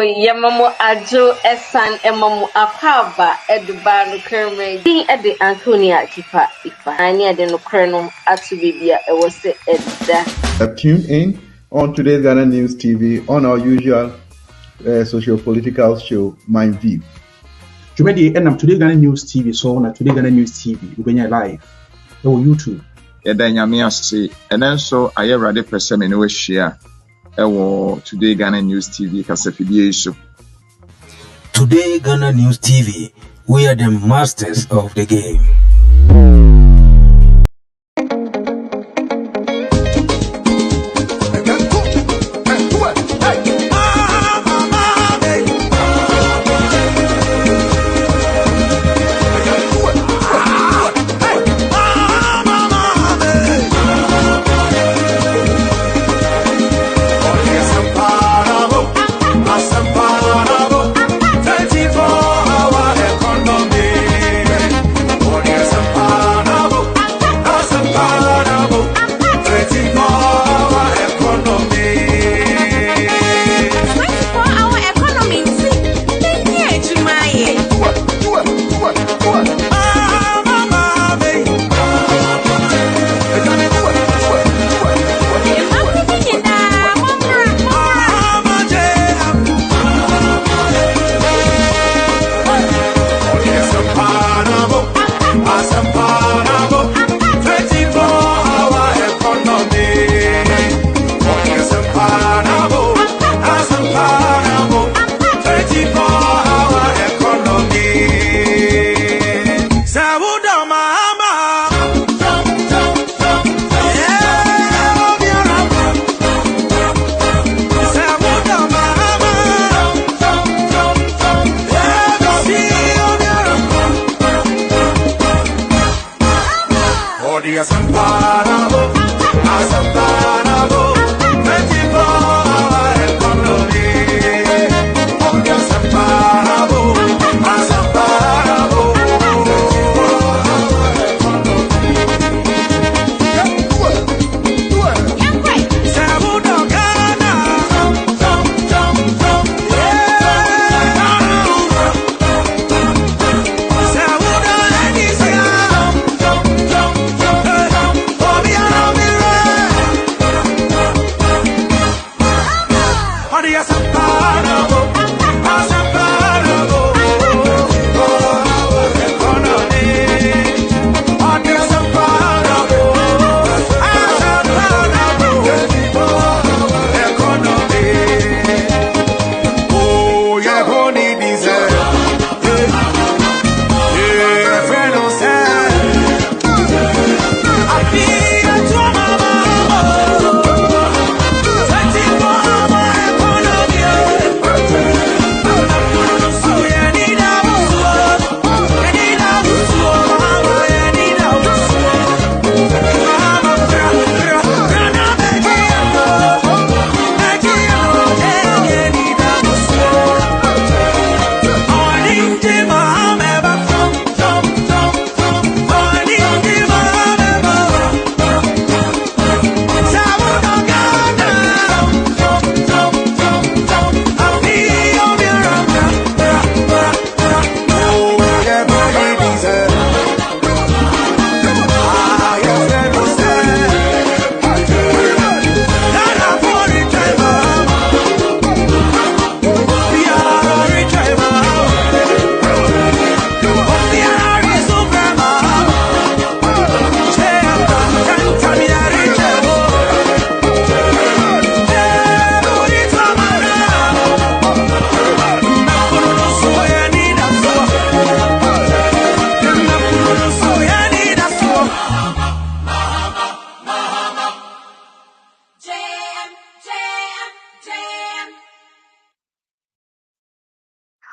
Yamamu Ajo Esan Emamu Akaba Edubano Kerme Ding at the Antonia Kipa Ifa Ania de Nocrenum Atubibia was Edda. Tune in on Today's Ghana News TV on our usual socio-political show, My View. Today Ghana News TV, so on Today Ghana News TV, we're going live on YouTube. And then so I ready for some anyway share. Today Ghana News TV Kasafidi. Today Ghana News TV, we are the masters of the game.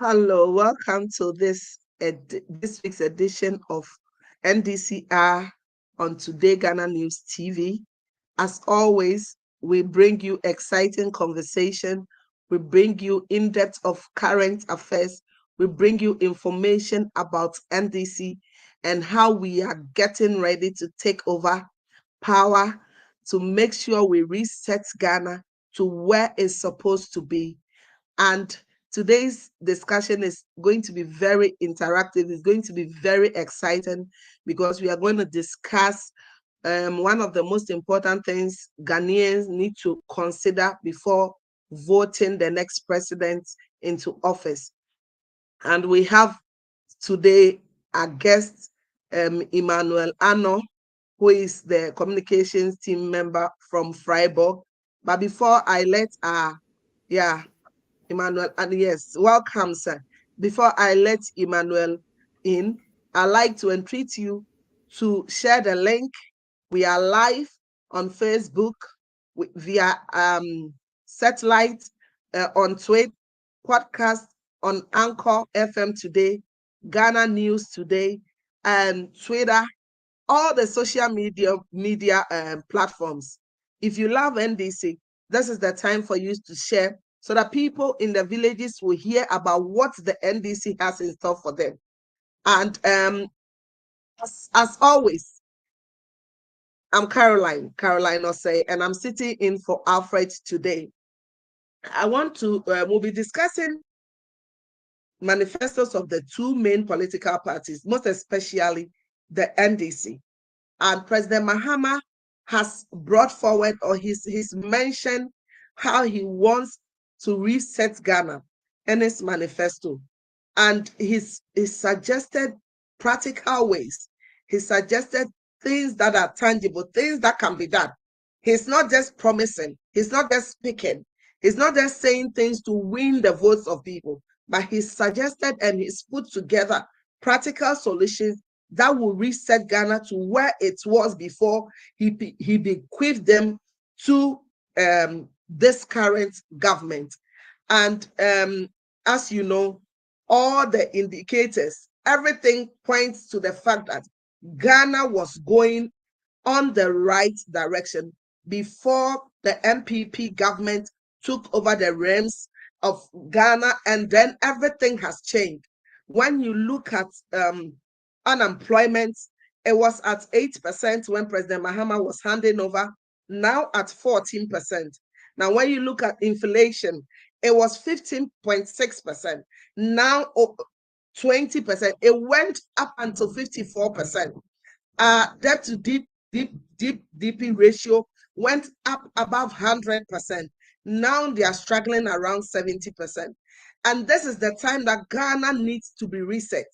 Hello, welcome to this week's edition of NDC Hour on Today Ghana News TV. As always, we bring you exciting conversation. We bring you in-depth of current affairs. We bring you information about NDC and how we are getting ready to take over power to make sure we reset Ghana to where it's supposed to be. And Today's discussion is going to be very interactive. It's going to be very exciting because we are going to discuss one of the most important things Ghanaians need to consider before voting the next president into office. And we have today a guest, Emmanuel Ano, who is the communications team member from Freiburg. But before I let Emmanuel, and yes, welcome, sir. Before I let Emmanuel in, I'd like to entreat you to share the link. We are live on Facebook via satellite, on Twitter, podcast on Anchor FM today, Ghana News Today, and Twitter, all the social media platforms. If you love NDC, this is the time for you to share so that people in the villages will hear about what the NDC has in store for them. And as always, I'm Caroline Osei, and I'm sitting in for Alfred today. I want to, we'll be discussing manifestos of the two main political parties, most especially the NDC. And President Mahama has brought forward, or he's mentioned how he wants to reset Ghana in his manifesto. And he's suggested practical ways. He suggested things that are tangible, things that can be done. He's not just promising, he's not just speaking, he's not just saying things to win the votes of people, but he's suggested and he's put together practical solutions that will reset Ghana to where it was before he bequeathed them to this current government. And as you know, all the indicators, everything points to the fact that Ghana was going on the right direction before the MPP government took over the reins of Ghana, and then everything has changed. When you look at unemployment, it was at 8% when President Mahama was handing over, now at 14%. Now, when you look at inflation, it was 15.6%, now 20%. It went up until 54%. Debt to DP ratio went up above 100%. Now they are struggling around 70%. And this is the time that Ghana needs to be reset.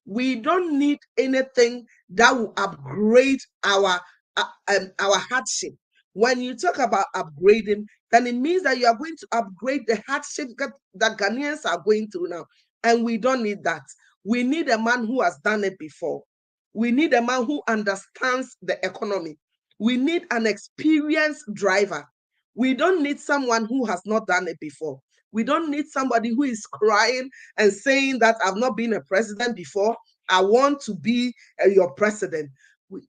We don't need anything that will upgrade our hardship. When you talk about upgrading, then it means that you are going to upgrade the hardship that Ghanaians are going through now. And we don't need that. We need a man who has done it before. We need a man who understands the economy. We need an experienced driver. We don't need someone who has not done it before. We don't need somebody who is crying and saying that I've not been a president before. I want to be your president.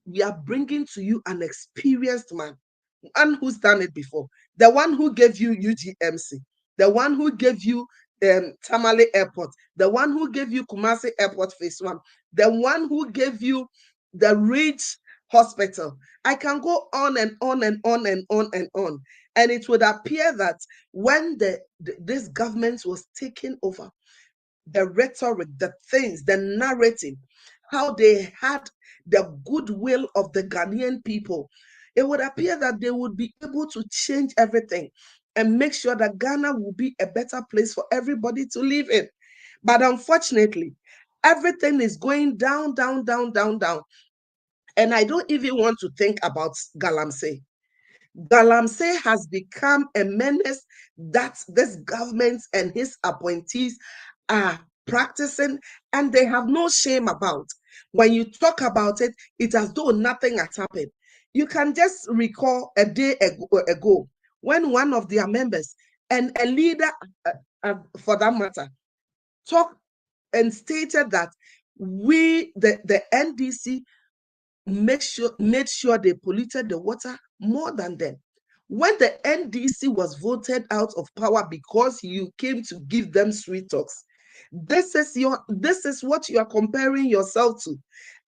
We are bringing to you an experienced man, one who's done it before. The one who gave you UGMC, the one who gave you Tamale Airport, the one who gave you Kumasi Airport Phase 1, the one who gave you the Ridge Hospital. I can go on and on and on and on and on. And it would appear that when this government was taking over, the rhetoric, the things, the narrative, how they had the goodwill of the Ghanaian people, it would appear that they would be able to change everything and make sure that Ghana will be a better place for everybody to live in. But unfortunately, everything is going down, down, down, down, down. And I don't even want to think about Galamsey. Galamsey has become a menace that this government and his appointees are practicing, and they have no shame about. When you talk about it, it's as though nothing has happened. You can just recall a day ago when one of their members and a leader, for that matter, talked and stated that the NDC made sure they polluted the water more than them. When the NDC was voted out of power because you came to give them sweet talks, this is what you are comparing yourself to.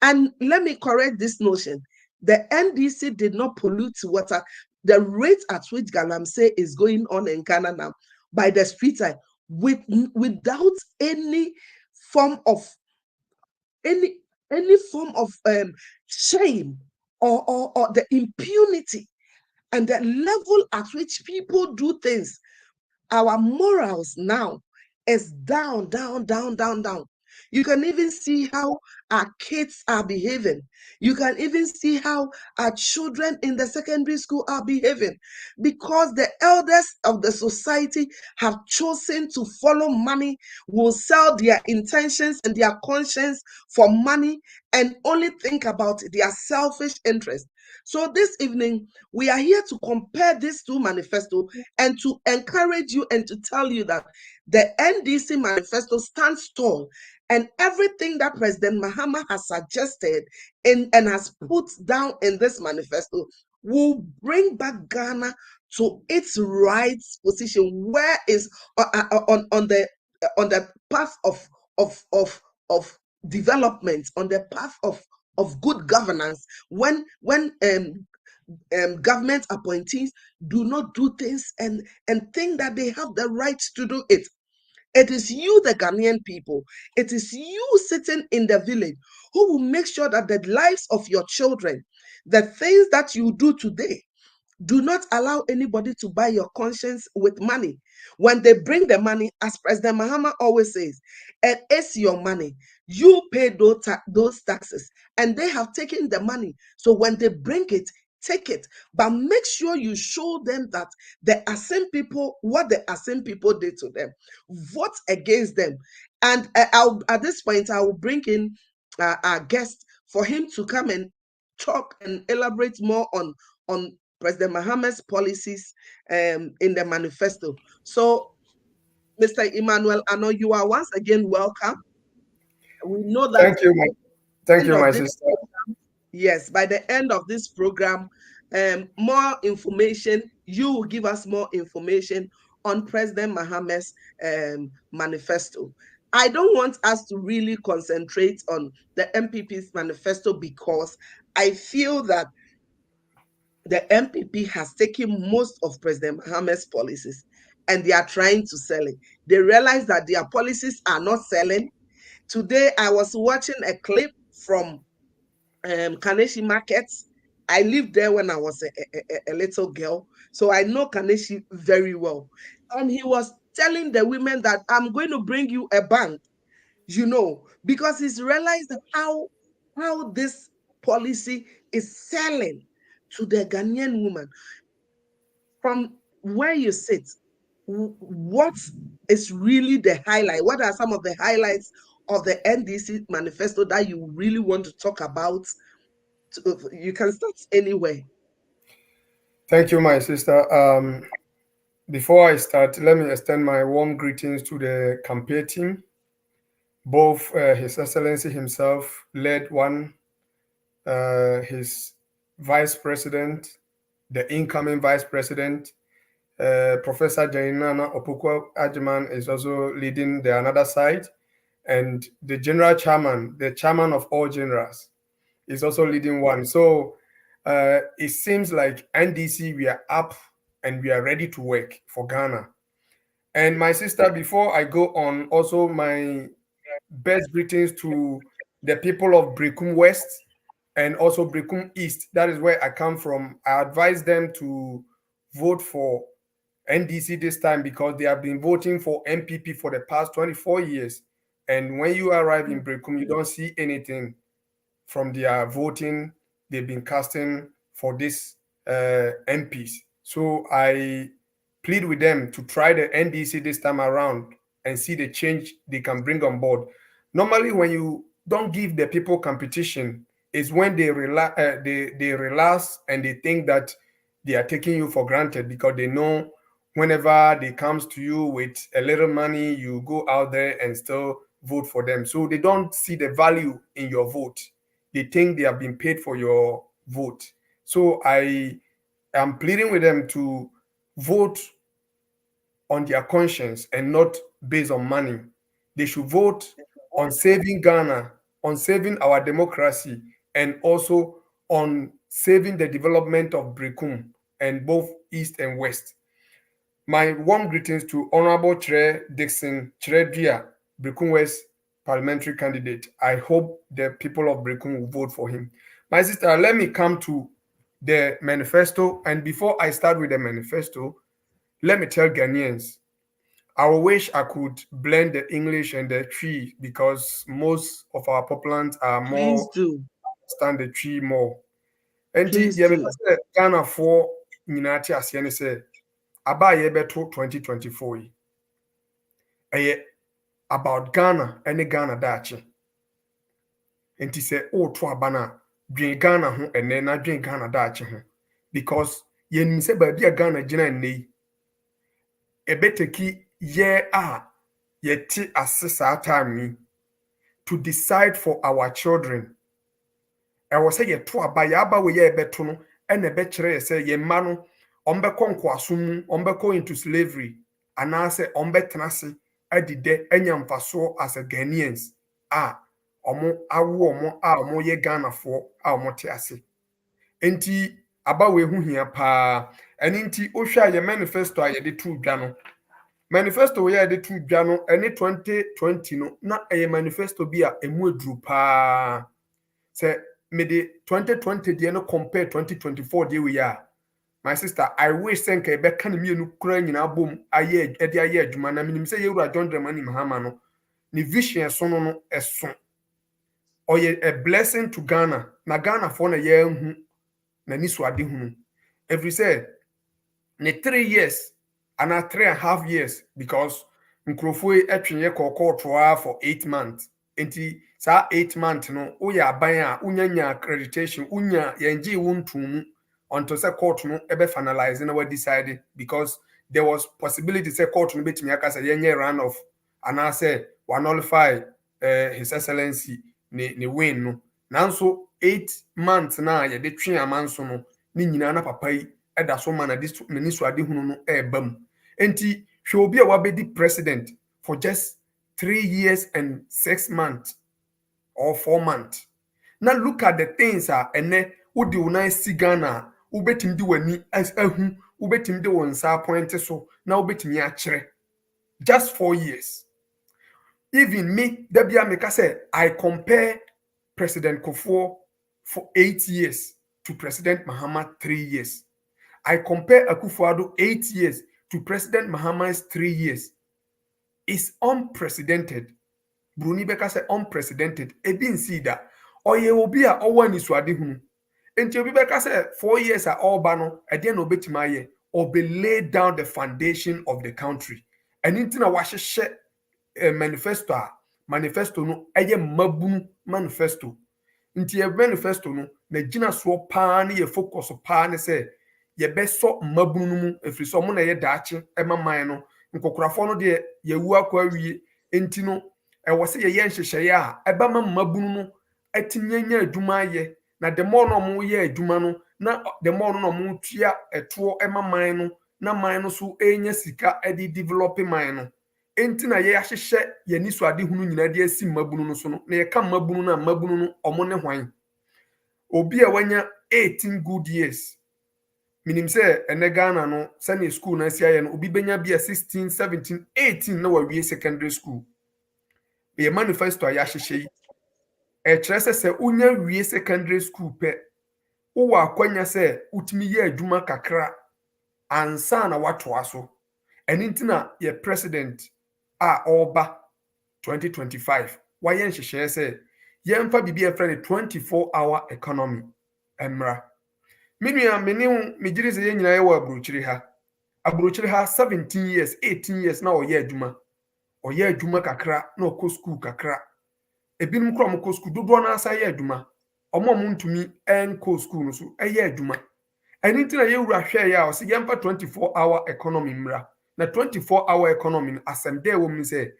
And let me correct this notion. The NDC did not pollute water. The rate at which Galamsey is going on in Ghana now, by the street side, without any form of shame or the impunity and the level at which people do things. Our morals now is down, down, down, down, down. You can even see how our kids are behaving. You can even see how our children in the secondary school are behaving, because the elders of the society have chosen to follow money, will sell their intentions and their conscience for money, and only think about their selfish interest. So this evening, we are here to compare these two manifestos and to encourage you and to tell you that the NDC manifesto stands tall, and everything that President Mahama has suggested and has put down in this manifesto will bring back Ghana to its right position, where is on the path of development, on the path of good governance, when government appointees do not do things and think that they have the right to do it. It is you, the Ghanaian people, it is you sitting in the village, who will make sure that the lives of your children, the things that you do today, do not allow anybody to buy your conscience with money. When they bring the money, as President Mahama always says, it is your money. You pay those taxes, and they have taken the money. So when they bring it, take it, but make sure you show them that the Asim people, what the Asim people did to them, vote against them. And at this point, I will bring in our guest for him to come and talk and elaborate more on President Mahama's policies in the manifesto. So, Mr. Emmanuel, I know you are once again welcome. We know that thank you, my sister. Yes, by the end of this program, more information, you will give us more information on President Mahama's manifesto. I don't want us to really concentrate on the MPP's manifesto, because I feel that the MPP has taken most of President Mahama's policies and they are trying to sell it. They realize that their policies are not selling. Today, I was watching a clip from Kaneshi Markets. I lived there when I was a little girl, so I know Kaneshi very well. And he was telling the women that I'm going to bring you a bank, because he's realized how this policy is selling to the Ghanaian woman. From where you sit, what is really the highlight? What are some of the highlights of the NDC manifesto that you really want to talk about? You can start anywhere. Thank you, my sister. Before I start, let me extend my warm greetings to the campaign team. Both His Excellency himself led one, his Vice President, the incoming Vice President, Professor Jainana Opukwa Ajman is also leading the another side, and the General Chairman, the Chairman of all Generals, is also leading one. So it seems like NDC, we are up and we are ready to work for Ghana. And my sister, before I go on, also my best greetings to the people of Brekum West and also Brekum East. That is where I come from. I advise them to vote for NDC this time, because they have been voting for MPP for the past 24 years. And when you arrive in Brekum, you don't see anything from their voting they've been casting for this MPs. So I plead with them to try the NDC this time around and see the change they can bring on board. Normally, when you don't give the people competition, is when they relax and they think that they are taking you for granted, because they know whenever they comes to you with a little money, you go out there and still vote for them. So they don't see the value in your vote. They think they have been paid for your vote. So I am pleading with them to vote on their conscience and not based on money. They should vote on saving Ghana, on saving our democracy, and also on saving the development of Brekum and both East and West. My warm greetings to Honorable Chere Dixon Cheredria, Brikun West parliamentary candidate. I hope the people of Brikun will vote for him. My sister, let me come to the manifesto. And before I start with the manifesto, let me tell Ghanaians, I wish I could blend the English and the tree because most of our populations are Please more do. understand the tree more. And Please the do. Ghana for Ninati Asiane say, Abaye beto 2024. About Ghana and Ghana dachi. And he said, oh, to abana, dream Ghana ho, and then I dream Ghana dachi ho. Because yen say, baby, a Ghana jina ne, a better key, ye ti assess time to decide for our children. I was say, ye to abayaba we ye beto no, and a better say, ye mano, ombeko nkwasum, ombeko into slavery, and I say, ombetanasi, edide, enyamfaso as a Ghanaians. Omo awo omo omo ye Ghana for omo te ase enti aba we hu hia pa eni nti ohwa ye manifesto a ye de tu dwa no manifesto we ye de tu dwa no eni 2020 no na ye manifesto bi a emu eduru pa se me de 2020 de no compare 2024 de we ya my sister I wish senka e be kan mi enu kura nyina bom aye e de aye adwuma na minim se ye wura John Dramani Mahama no ni vision so no eso or a blessing to Ghana. Na Ghana for na yehu na nisu ade hunu. Every say ne 3 years and 3.5 years because nkrofo etwenye kokotwa for 8 months. Enti sa 8 months no uya aban a unyanya accreditation unya yenji wontum until say court no ebe finalize na we decide because there was possibility say court no betimi aka say yenye run off and I say we nullify his excellency ne win no nanso 8 months na ye de twe amanso no ni nyina na papa yi eda so ma na ni so ade hunu no bam enti hwe obi a wabedi president for just 3 years and 6 months or 4 months now look at the things ene udi una si Ghana ubetim di wani as ahu ubetim di won sa point so na ubetim ya kire just 4 years. Even me, Debia Meka say, I compare President Kufuor for 8 years to President Mahama 3 years. I compare Akufo-Addo 8 years to President Mahama's 3 years. It's unprecedented. Bruni Beka say unprecedented. Ebin see that. Oye obi a owa ni swade hunu. Enti obi Beka say 4 years are all bano. Eden obetimaye. Obe lay down the foundation of the country. And intina washeshe manifesto no eye mabunu manifesto nti manifesto no na gina so pa na ye focus pa na say ye beso mabunu mu efiri so mo na ye daache emaman no nkokorafo no de ye wu akwa wie enti no e wo se ye nhyehyeye a eba mabunu no atinyanya adwuma ye na de mo no mo ye adwuma no na de mo no mo tua eto emaman no na man no so enya sika e di developing man no enti na ye ahyehye ye niso ade hunu nyina de asi mabunu no so no na ye ka mabunu na mabunu no omo ne hwan obi a wanya 18 good years minim se ene Ghana no sani school na sia ye no obi benya bia 16 17 18 na wawie secondary school ye manifesto a ya ahyehye e kire se unya wie secondary school pe wo akwanya se utimi ye adwuma kakra ansa na wato aso eni ntina ye president oba 2025 waye nhyehyɛ sɛ yɛmfa bibi a friend 24-hour economy emra menua mene megyiri sɛ yɛnyina yɛwɔ aburokyiri ha 17 years 18 years na ɔyɛ adwuma kakra na ɔkɔ school kakra ebinom kura mkɔ school dodo na asa yɛ adwuma ɔmo ntumi ɛnkɔ school no so ɛyɛ adwuma ɛni ntina yɛwura hwɛ yɛ a ɔsɛ yɛmfa 24-hour economy mra na 24-hour economy asɛm dɛ wɔ mu sɛ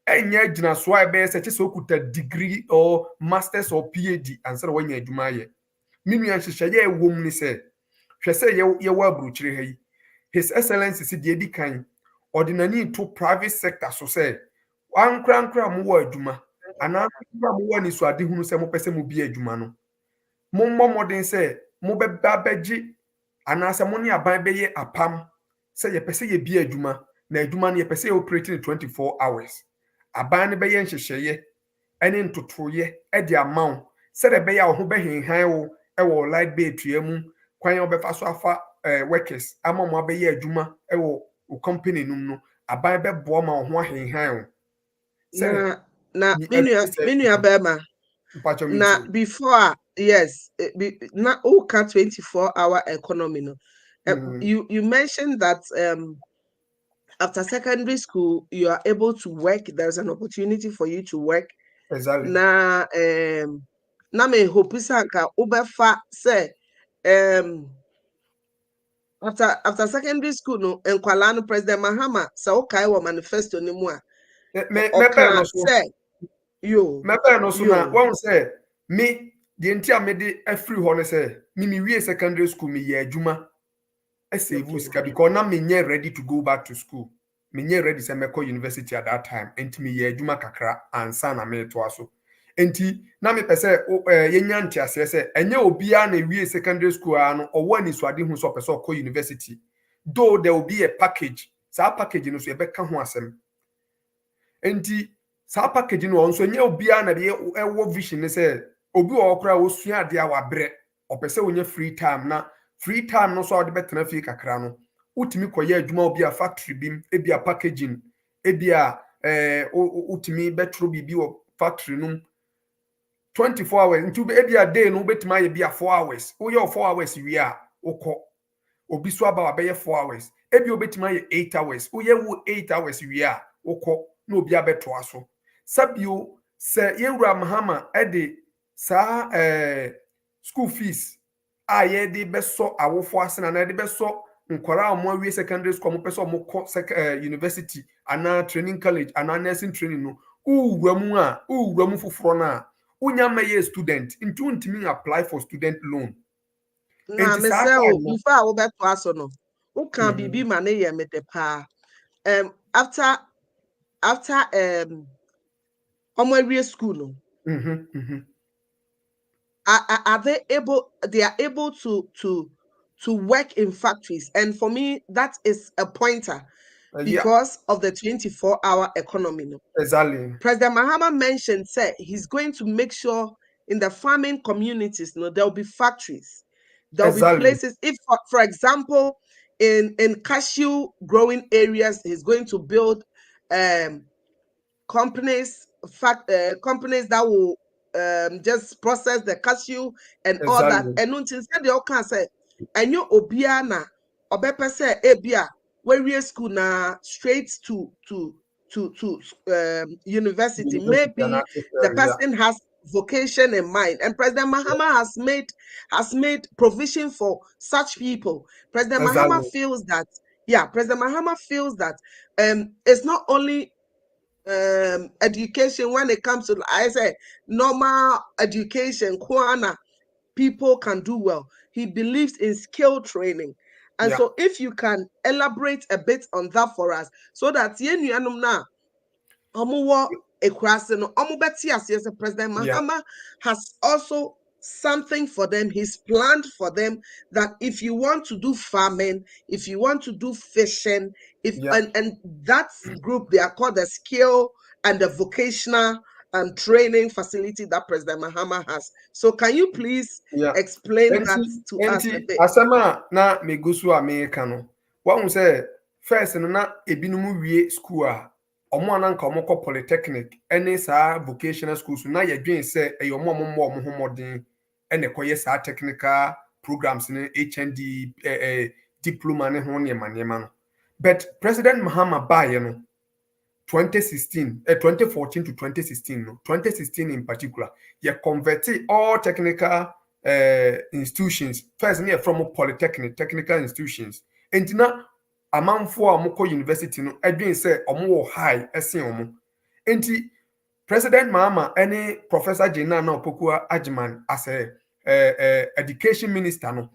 enya gina so a be se chese okuta degree or masters or PhD answer wanya adwuma ye minua hyehyɛ ye wom ni se hwɛ se ye wa abrukyire ha yi his excellency si de edi kan ordinary to private sector so se ankra mo wa adwuma ana mo wa ni so ade hunu se mo pese mo bi adwuma no mo modern se mo be babagi ana se mo ne aban be ye apam say ye pese ye bi adwuma na adwuma no ye pese operating 24 hours aban ne be ye nhyehyeye ene ntotoye e de amount say de be ya ho be henhan wo e wo light bay tua mu kwan obefa so afa workers ama mo be ye adwuma e wo company num no aban be bo ma ho henhan wo na menu abema na before yes na who can 24-hour economy no you mentioned that after secondary school you are able to work. There's an opportunity for you to work. Exactly. Na me hope sanka ubefa say after secondary school no enkwala no President Mahama sa okay wo manifesto ni mu a me say yo no so na won say me the entire me de afri ho no say me wie secondary school me ye adwuma save sika because na me nye ready to go back to school. Me nye ready say me call university at that time enti me ye adwuma kakra ansa na me to aso enti na me pese ye nya ntiase say enye obia na wie secondary school ano owo ani so ade hu so pese call university though there will be a package sa package no so ye be ka ho asem enti sa package no onso enye obia na be ewo vision ne say obi o okra wo sua ade a wabre opese onye free time na free time no so ade betena fi kakra no utimi koye adwuma obi a factory bim ebi a packaging ebi a utimi betro bibi o factory no 24 hours into ebi a day no betima ye bia 4 hours wo ye 4 hours wi a wokọ obi so aba be ye 4 hours ebi obetima ye 8 hours wo ye wo 8 hours wi a wokọ na obi abeto aso sabio se yewura Mahama ede sa school fees aye de beso awofo asena na de beso nkwara amo awie secondary school mo peso mo university ana training college ana nursing training no uwuramu foforo na unya maye student into ntimi apply for student loan na me say before wo beto aso no who can bibi ma na ye mede pa after omo school no are they able to work in factories? And for me that is a pointer because of the 24-hour economy. Exactly. President Mahama mentioned say he's going to make sure in the farming communities there'll be factories, there'll be places. If for example in cashew growing areas he's going to build companies that will just process the cashew and all that. And until they all can say, and you obiana obepe say ebia where school na straight to university. Maybe the person has vocation in mind, and President Mahama has made provision for such people. President Mahama feels that President Mahama feels that it's not only education when it comes to, I say, normal education, Kwana, people can do well. He believes in skill training. And so if you can elaborate a bit on that for us, so that President Mahama has also something for them. He's planned for them that if you want to do farming, if you want to do fishing, and that group, they are called the skill and the vocational and training facility that President Mahama has. So can you please explain that to us a bit? Asema na megusu America no. Wa say first no na ebinumu wie school a omo ananka omo ko polytechnic ene sa vocational schools na ye dwen say e omo homodin ene koye sa technical programs ne HND diploma ne ho ne manema no. But President Mahama baye no 2014 to 2016 no 2016 in particular ye converted all technical institutions first near from polytechnic technical institutions entina amanfo amoko university no edwen say omo high esen omo enti President Mahama any Professor Jena na Opokua Ajiman as a education minister no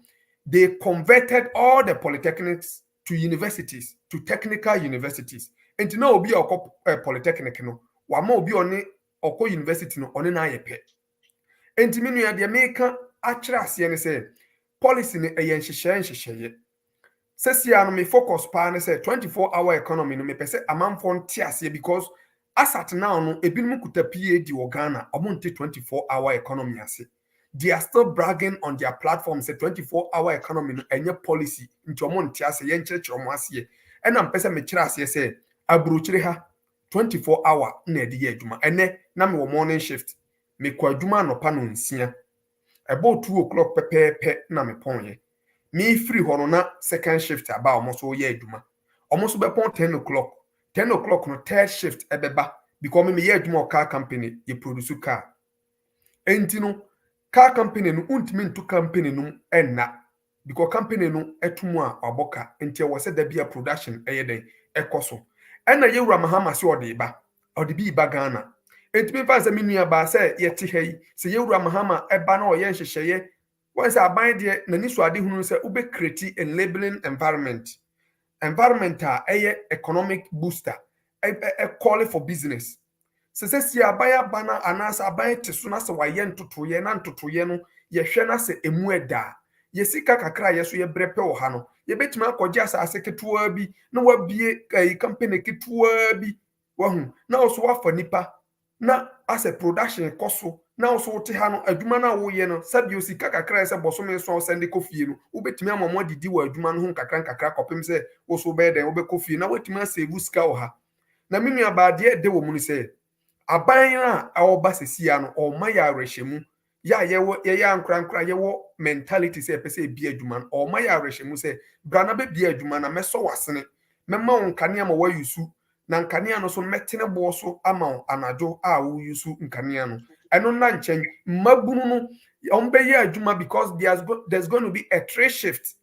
they converted all the polytechnics to universities, to technical universities. And now obi oko polytechnic no, wa ma obi oni oko university no oni na yepe. And me no de America akira ase ne say policy ne eye nhyehyeye. Sesia no me focus pa ne say 24-hour economy no me pese amanfo ntiase because as at now no ebinum kuta PhD wo Ghana omonte 24-hour economy ase. They are still bragging on their platform say 24-hour economy no enye policy nti omonte ase ye nkyerechire omo ase. And am pese me kire ase say abrochire ha 24-hour na edi adwuma ene na me wo morning shift me kwa adwuma anopa no nsia about 2 o'clock pepepe na me ponye me free hono na second shift aba almost ye adwuma almost be pon 10 o'clock 10 o'clock no third shift ebeba because me ye adwuma car company ye produce car enti no car company no untimi nto company no enna because company no etumu a aboka enti e wose da bia production eyeden ekoso enna ye wura mahama se ode ba ode bi ba Ghana enti me fa se me nua ba se ye te hei se ye wura mahama eba na oye nhyehyeye once aban de na niso ade hunu se ube create a labeling environment a economic booster a call for business se si abaya bana anasa abaya teso na se waye ntotoye na ntotoye no ye hwe na se emu eda ye sika kakra ye so ye brepe wo ha no ye betima akogye asase ketewa bi na wabie company ketewa bi wahu na oso wafa nipa na as a production koso na oso te ha no adwuma na wo ye no sabi osika kakra se bosome so sende kofie no wobetimi amamo didi wa adwuma no ho kakra kopem se oso be den obekofie na wetimi save sika wo ha na menu abade de wo mu ni se aban a awoba sesia no o ma ya rehemu ya ye ankra ye wo mentality se pese bi adwuma o ma ya rehemu se brana be bi adwuma na meso wasene mema wonkane ama wa yusu na nkane no so metene bo so ama anajo a wo yusu nkane no eno na nchen mabunu no on be ye adwuma because there's going to be a trade shift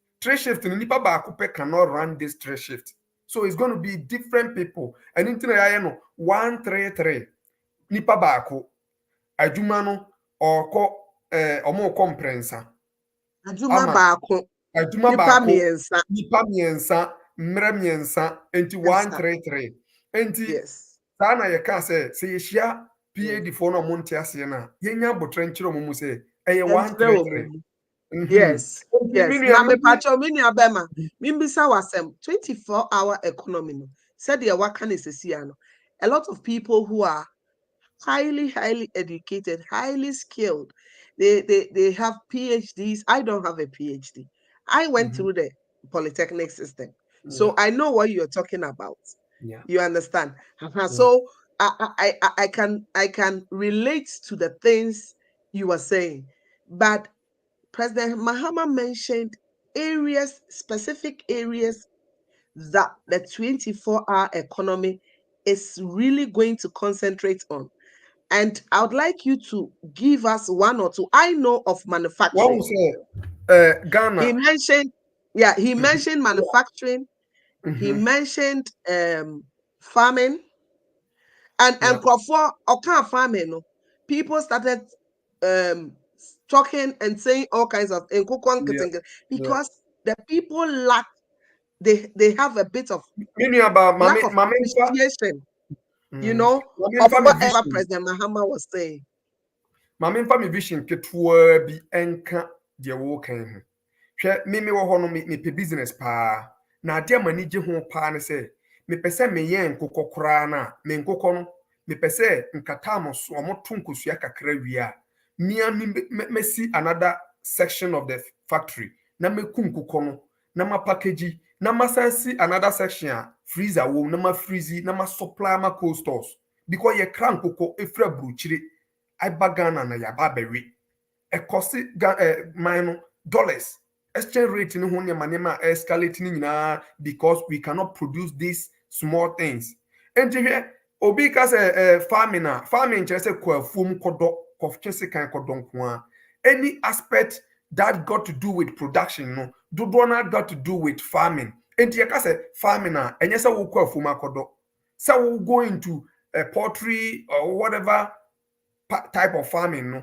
ni nipa ba akope cannot run this trade shift, so it's going to be different people and intina ya no 133 nipa baako adwuma no okọ omo komprensa adwuma baako nipa miensa mre miensa enti 133 enti yes sana ye ka se ye hia PAD for no monte ase na yenya botre nkyere omo mu se eye 133 yes na me pacho mini abema mimbisa wasem 24-hour economy no said the wakan is no a lot of people who are highly educated, highly skilled, they have PhDs. I don't have a PhD. I went through the polytechnic system, so I know what you're talking about. You understand? So I can relate to the things you are saying, but President Mahama mentioned specific areas that the 24-hour economy is really going to concentrate on. And I would like you to give us one or two. I know of manufacturing. Ghana. He mentioned manufacturing. He mentioned farming. And for farming, people started talking and saying all kinds of because the people lack. They have a bit of lack of appreciation. You know, of whatever President Mahama was saying. Mama mfa vision ketua bi enka de wo kan ho. Hwe mimi wo ho no me pe business pa. Na ade amani gye ho pa ne se me pese me yen kokokora na me nkokɔ no me pese nkata amoso omoto nkosua kakra wi a mia me see another section of the factory na me ku nkokɔ no na ma package na ma sense another section a freezer wo na ma freeze na ma supply ma cold stores because ye kran nkokɔ efra bruchire aiba Ghana na yaba bewe e cost mine dollars exchange rate ni ho nyama escalate ni nyina because we cannot produce these small things enti hwe obi ka say farming chese kwafum kodo kofchese kan kodon ko any aspect that got to do with production no do not got to do with farming enti ka say farming na enye se wo kwafum akodo say we go into poultry or whatever type of farming no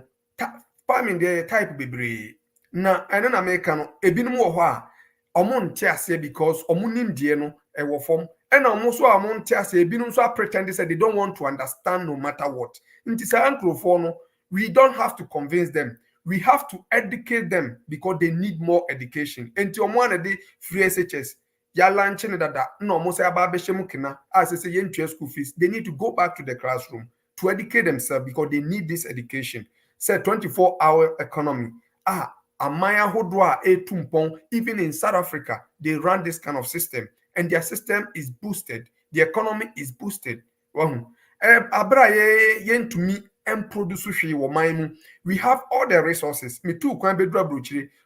farming the type bebre na ene na America no ebinim wo ho a omo nte ase because omo nimdie no e wo fom ena omo so omo nte ase ebinim so pretend say they don't want to understand no matter what nti say ankrofo no we don't have to convince them, we have to educate them because they need more education. Enti omo na de free SHS ya launching that no mo say aba be shemu kina as say yen school fees. They need to go back to the classroom to educate themselves because they need this education. Say 24-hour economy. Amaya hodwa etumpon. Even in South Africa, they run this kind of system, and their system is boosted. The economy is boosted. Abra yen to me and produce we have all the resources. Me too,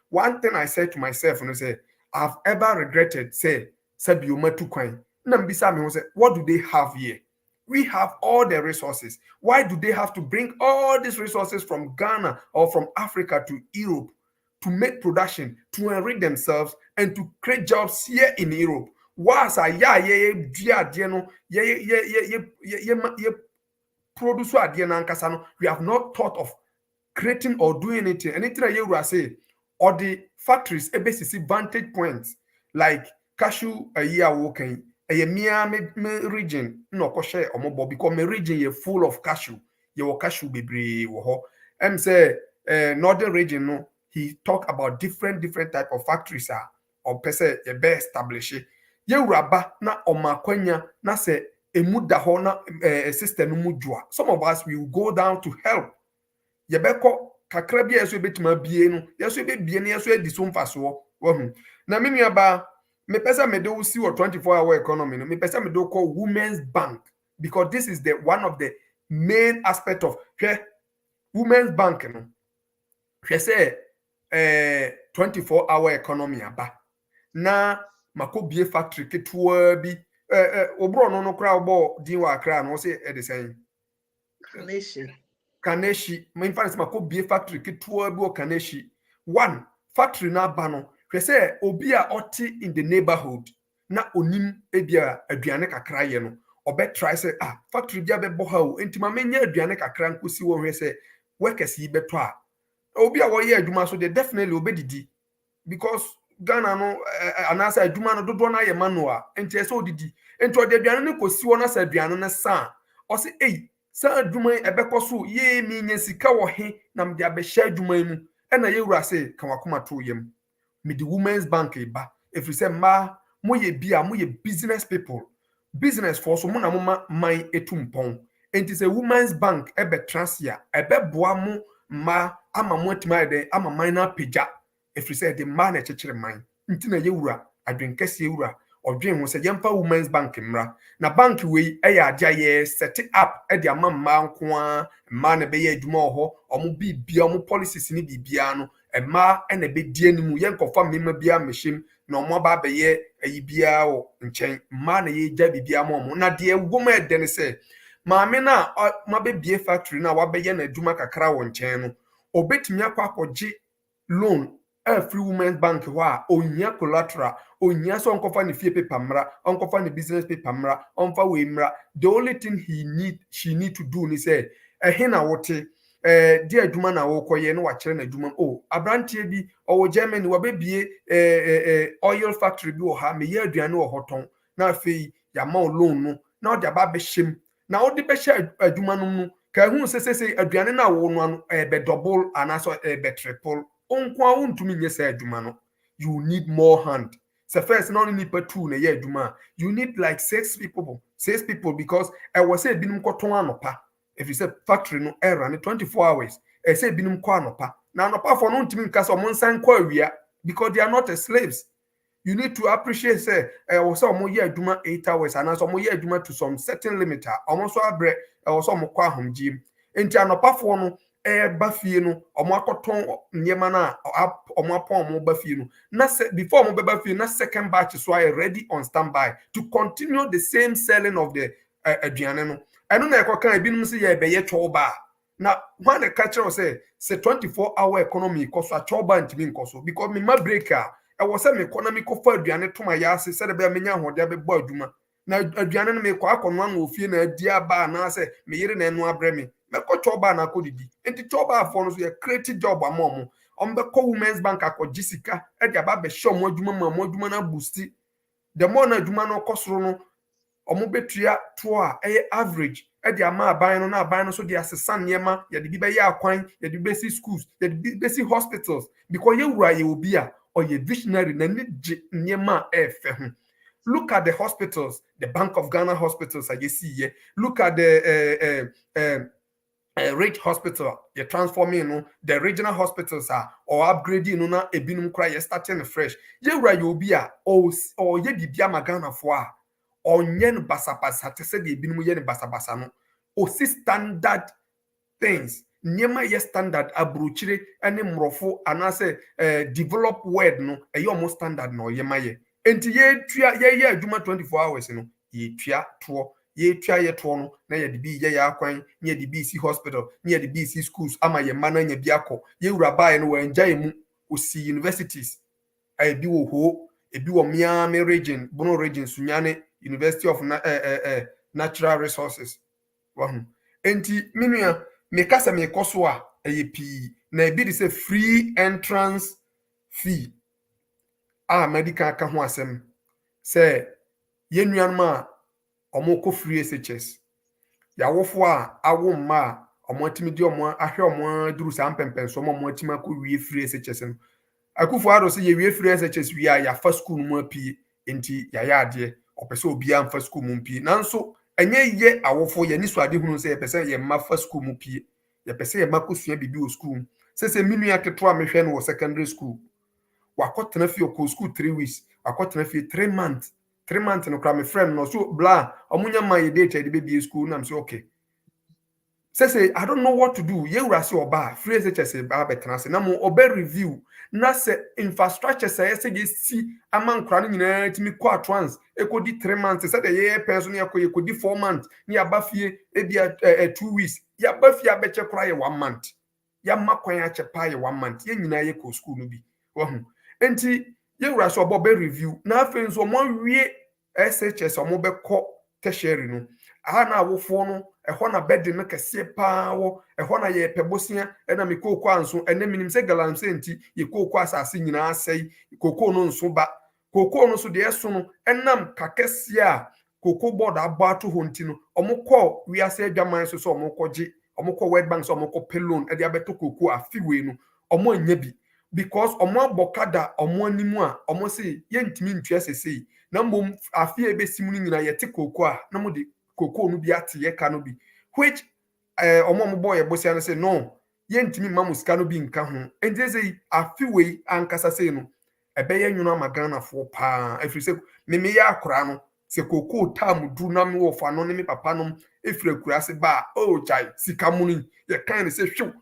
one thing I said to myself, and I say, I've ever regretted, say bioma too kwan. What do they have here? We have all the resources. Why do they have to bring all these resources from Ghana or from Africa to Europe to make production, to enrich themselves, and to create jobs here in Europe? Was a produce we have not thought of creating or doing anything. Anything you will say, or the factories, ABCC vantage points like cashew a year walking, a mere region, no kosher or mobile because my region is full of cashew. Your cashew be say northern region, no, he talk about different type of factories or per se a best established. You raba na omakwenya na se emuda ho na system mujwa. Some of us will go down to help. Yebeko kakra bia yeso betima bie no yeso be bie ne yeso edi so mfaso wo na me nuaba me pesa me do see 24-hour economy no me pesa me do call women's bank because this is the one of the main aspect of women's bank no say 24-hour economy aba na makobie factory ketua bi obro no kra obo din wa kra no say e de say Kaneshi, in fact, my factory ketua bi o Kaneshi. One factory na bano. Say obia oti in the neighborhood na onim ebia aduane kakra ye no. Obe try say factory bia be boha o enti ma menya aduane kakra nkosi wo hwe say workers yi beto a. Obia wo ye adwuma so they definitely obedidi because Ghana no anasa adwuma no dodo na ye manual enti ese odidi. Enti ode aduane ne kosi wo na sa aduane ne sa. O say sa adwuma ebekọ so ye mi nya sika wo he na mde abehya adwuma mu na ye wura se kan wakoma to yem me the women's bank ba if you say ma mo ye bia mo ye business people business for so mo na mo man etumpon enti say women's bank ebe transia ebe boa mo ma ama mo atima de ama man na pagya if you say the man e chekere man enti na ye wura adwenkese ye wura odwen ho se yemfa women's bank mra na bank we ade ye set up e de amamma nko a ma na be ye adwuma ho omo bibia omo policies ni bibia no ma na be die animu yenkofa mema bia mehim na omo ba be ye ayi bia o nchen ma na ye gya bibia mo na de woma e de ne se maame na ma be bie factory na wa be ye na adwuma kakra wo nchen no obetimi akwakoje loan free women's bank wa onya collateral onya so onkofa ne fie paper mra onkofa ne business paper mra onfa we mra the only thing she need to do ni say na wote di adwuma na wo koye no wa kire na adwuma abrantie bi owo Germany wa bebie oil factory bi wo ha me ye aduane wo hoton na afei ya ma loan no na odi aba be hyem na odi be hye adwuma no mu ka hu sesese aduane na wo no be double anaso be triple onkwa untumi nyese adwuma no you need more hand so first not only per two na ye adwuma you need like six people because I was say binum koton anopa if you say factory no run 24 hours I say binum ko anopa na anopa for no ntimi nka so mo nsan ko awia because they are not slaves you need to appreciate say was say mo ye adwuma 8 hours and so mo ye adwuma to some certain limit almost so abre was so mo ko ahomji enti anopa for no ba fie no omo akoton nyema na omo apon omo ba fie no na before omo ba fie na second batch so are ready on standby to continue the same selling of the aduane no eno na ekokan ebinum se ye be ye choba na when the catcher say 24-hour economy koso choba ntimi nkoso because me ma breaker e wo se me economy ko fa aduane to ma ya se se de be menya hode be bo adwuma na aduane no me kwa akono an ofie na adi aba na se me yire na enu abre me ko choba na kodidi enti choba afọ no so ye create job amom be ko women's bank akojisika e dia ba be show mo adwuma na boost the more na adwuma no kosoro no betua to a average e dia ma aban no na aban no so dia sesan yema ye de bi be ye akwan ye de be see schools ye de be see hospitals because ye wura ye obi a or ye visionary na ni nyema efe ho Look at the hospitals, the Bank of Ghana hospitals, as you see here. Look at the Rich Hospital, you're transforming the regional hospitals are or upgrading na ebinum cry starting fresh. You right you be or ye bibia magana for or yen basabasa to say the ebinum yen basabasa no o si standard things. Nyema ye standard abruchire any mrofo and I say develop word no a almost standard no yema ye. Enti ye tua ye adwuma 24 hours no ye tua to ye tua ye to no na ye de bi ye ya kwan na ye de bi si hospital na ye de bi si schools ama ye mana nya bi akọ ye wura bae no enjay mu osi universities ai bi wo ho e bi wo Miami region Bono region Sunyane University of Natural Resources wahu enti minua me kasa me koso a pi na e bi de say free entrance fee medical ka ho asem say ye nuanum a omoko free SHS ya wofo a awo mma a omotimi di omo ahwe omo duru sa mpempenso omo otimi akọ wie free SHS no akufo ado se ye wie free SHS wie a ya fa school mu apie enti ya ade opese obi am fa school mu apie nanso enye ye awofo ye ni so ade hunu se ye pese ye ma fa school mu pie ye pese ye makosua bibi o school se minu aketo a mehwe no secondary school wakotena fi o school 3 weeks wakotena fi 3 months 3 months no kra me friend no so bla omunya ma ye date de baby school na me say okay say I don't know what to do ye wura se oba free SHS ba betena se na mo oba review na se infrastructure say si ama nkra no nyina timi ko atwans ekodi 3 months say the ye person na ekodi 4 months ni abafie e bia 2 weeks ya bafie abeche kra ye 1 month ya makwan ache pa ye 1 month ye nyina ye ko school no bi wahu enti ye wura se oba review na afen so mo wie SHS omo be ko tertiary no aha na awofo no ehọ na bedi no kese pa wo ehọ na ye pebosia na me kokọ anso ene minim se galamse nti ye kokọ asase nyina asai kokọ no nso ba kokọ no so de eso no enam kakese a kokọ board abato ho nti no omukọ wiase adwaman so omukọje omukọ World Bank so omukọ pelon e de abeto kokọ afiwe no omo anya bi because omo abokada omo animu a omo se ye ntimi ntua sesei na mbom afie besim nyina ye te kokọ a na mo de kokọ no bi ate ye ka no bi which omo boy bosia no say no ye ntimi mamu sika no bi nka ho enzeze afiwe ankasa sei no ebeye nwunu amagana fo pa afiri se me ya akora no se kokọ tam du na me wo fa no ne me papa no efiri akura se ba o chai sika muni ye kan se hwew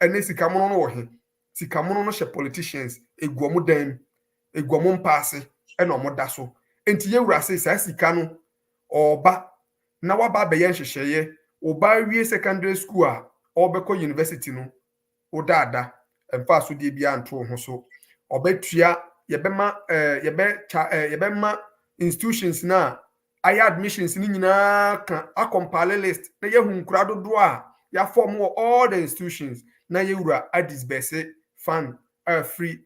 ene sika mono no wo he sika mono no she politicians eguomo dan eguomo mpaase ena omo da so enti ye wura se sa sika no oba na waba be yen hyehyeye oba wie secondary school a obekọ university no odada emfa so de bia nto ho so obetua yebema institutions na aya admissions ni nyina ka compile list na yehu nkura dodo a ya form all the institutions na yewura adisbese fund free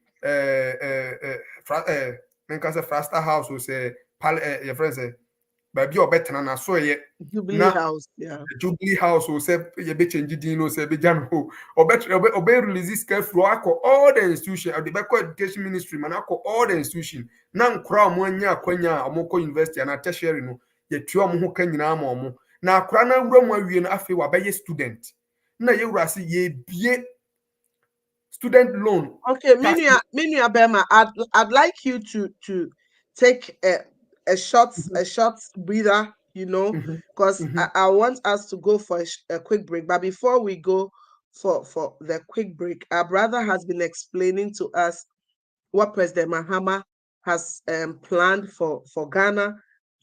menkasa Frasta House o se your friends baby obetena na so ye Jubilee House, yeah. Jubilee House o se ye be change din no se be jan ho obe release scale flow akọ all the institution the Beko Education Ministry man akọ all the institution na nkura mo anya akwanya omoko university na tertiary no ye tuo mo ho ka nyina ma omo na akura na wura mo awie no afi wa be student na ye wura se ye bie student loan. Okay, Minia Bema, I'd like you to take a short breather, because I want us to go for a quick break. But before we go for the quick break, our brother has been explaining to us what President Mahama has planned for Ghana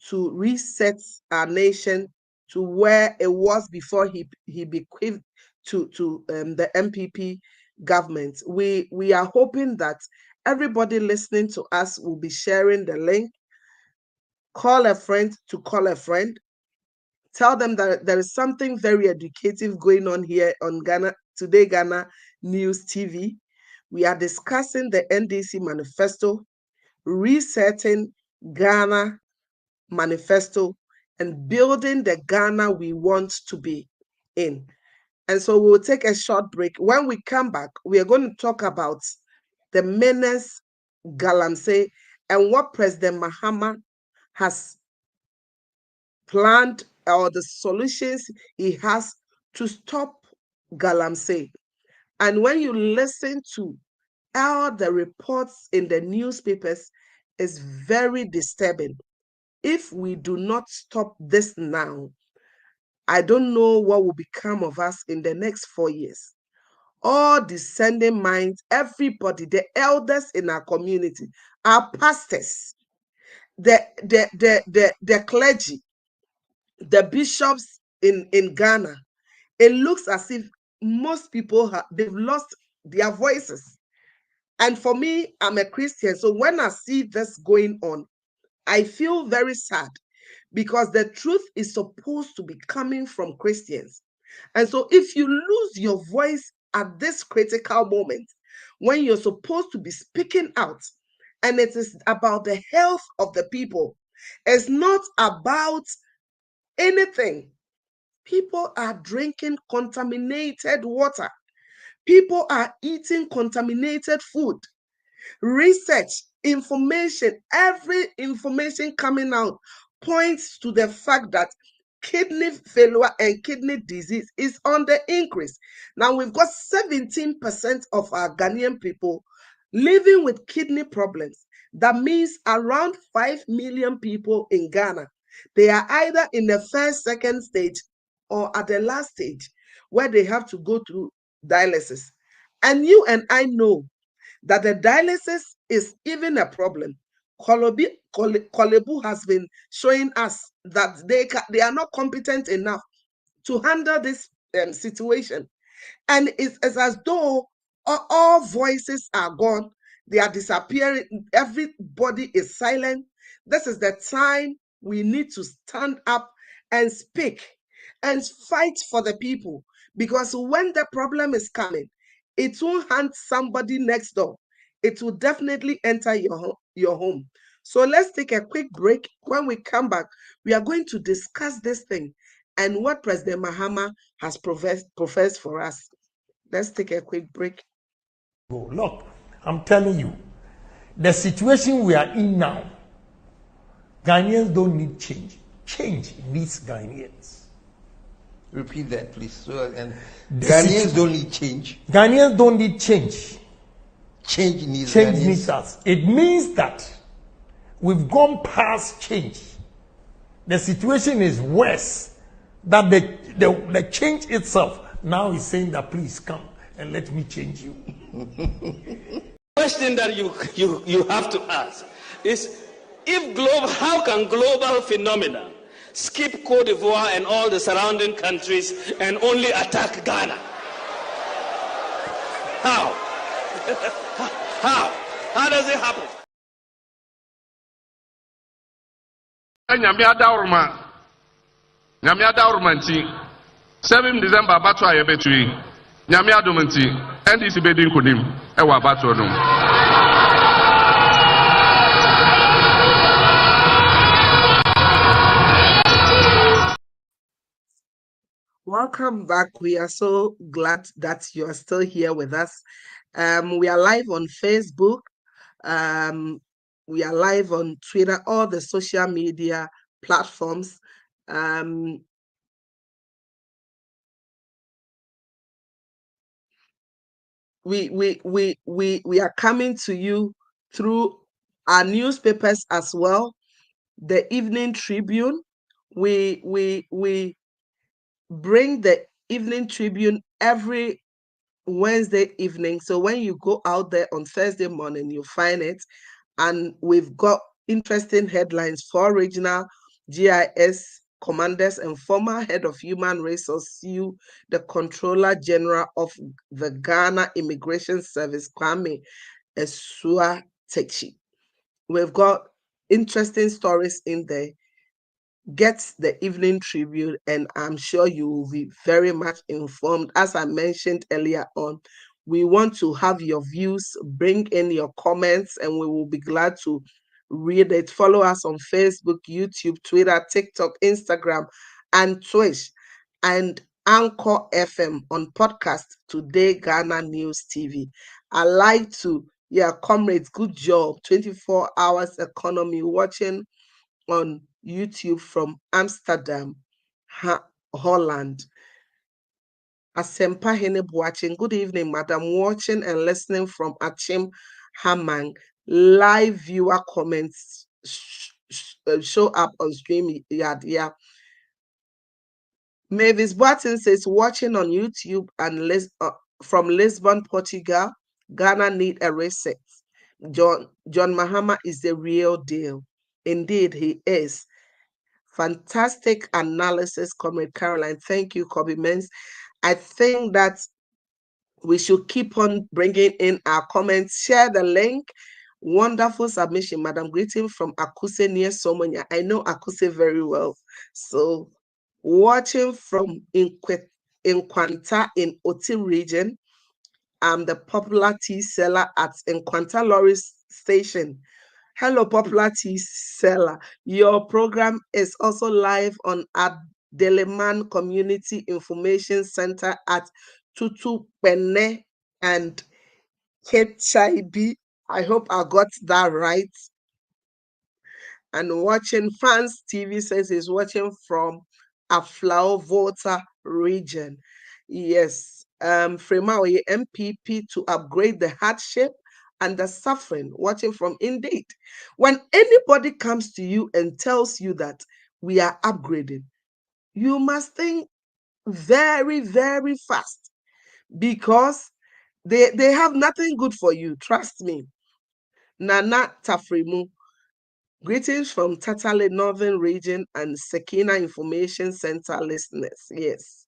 to reset our nation to where it was before he bequeathed to the MPP government. We are hoping that everybody listening to us will be sharing the link. Call a friend to call a friend. Tell them that there is something very educative going on here on Today Ghana News TV. We are discussing the NDC manifesto, resetting Ghana manifesto, and building the Ghana we want to be in. And so we'll take a short break. When we come back, we are going to talk about the menace Galamsey and what President Mahama has planned, or the solutions he has to stop galamsey. And when you listen to all the reports in the newspapers, it's very disturbing. If we do not stop this now, I don't know what will become of us in the next 4 years. All descending minds, everybody, the elders in our community, our pastors, the clergy, the bishops in Ghana, it looks as if most people they've lost their voices. And for me, I'm a Christian, so when I see this going on, I feel very sad, because the truth is supposed to be coming from Christians. And so if you lose your voice at this critical moment, when you're supposed to be speaking out, and it is about the health of the people, it's not about anything. People are drinking contaminated water. People are eating contaminated food. Research, information, every information coming out points to the fact that kidney failure and kidney disease is on the increase. Now we've got 17% of our Ghanaian people living with kidney problems. That means around 5 million people in Ghana, they are either in the first, second stage, or at the last stage, where they have to go through dialysis. And you and I know that the dialysis is even a problem. Kolebu has been showing us that they are not competent enough to handle this situation. And it's as though all voices are gone. They are disappearing. Everybody is silent. This is the time we need to stand up and speak and fight for the people. Because when the problem is coming, it won't hunt somebody next door. It will definitely enter your home. So let's take a quick break. When we come back, we are going to discuss this thing and what President Mahama has professed for us. Let's take a quick break. Look, I'm telling you, the situation we are in now, Ghanaians don't need change. Change needs Ghanaians. Repeat that, please. So, and Ghanaians don't need change. Ghanaians don't need change. Change needs Change Ghanaians. needs us. It means that we've gone past change. The situation is worse. That the change itself now is saying that please come and let me change you. Question that you have to ask is, how can global phenomena skip Cote d'Ivoire and all the surrounding countries and only attack Ghana? How? How does it happen? Nyame adawroma nti 7 December abato aye betui nyame adom nti NDC bedi nkonim e wa abato no. Welcome back. We are so glad that you are still here with us. We are live on Facebook. We are live on Twitter, all the social media platforms. We are coming to you through our newspapers as well. The Evening Tribune. We bring the Evening Tribune every Wednesday evening. So when you go out there on Thursday morning, you find it. And we've got interesting headlines for regional GIS commanders and former head of human resources, the Controller General of the Ghana Immigration Service, Kwame Esua Techi. We've got interesting stories in there. Get the Evening Tribune, and I'm sure you will be very much informed. As I mentioned earlier on, we want to have your views, bring in your comments, and we will be glad to read it. Follow us on Facebook, YouTube, Twitter, TikTok, Instagram, and Twitch, and Anchor FM on podcast Today Ghana News TV. I like to Yeah, comrades, good job. 24 hours economy, watching on YouTube from Amsterdam, Holland. Asempa Heneb watching. Good evening, madam. Watching and listening from Achim Hamang. Live viewer comments show up on stream. Yeah. Mavis Barton says, watching on YouTube and from Lisbon, Portugal. Ghana need a reset. John Mahama is the real deal. Indeed, he is. Fantastic analysis, Comrade Caroline. Thank you, Kobe Mens. I think that we should keep on bringing in our comments. Share the link. Wonderful submission, Madam. Greeting from Akuse near Somonya. I know Akuse very well. So, watching from Nkwanta in Oti region. I'm the popular tea seller at Nkwanta Lorry Station. Hello, popular tea seller. Your program is also live on Deleman Community Information Center at Tutu Pene and Ketchaibi. I hope I got that right. And watching Fans TV says he's watching from Aflao Volta region. Yes. Fremawe MPP to upgrade the hardship and the suffering, watching from Indeed. When anybody comes to you and tells you that we are upgrading, you must think very, very fast, because they have nothing good for you. Trust me. Nana Tafrimu, greetings from Tatale Northern Region and Sekina Information Center listeners. Yes.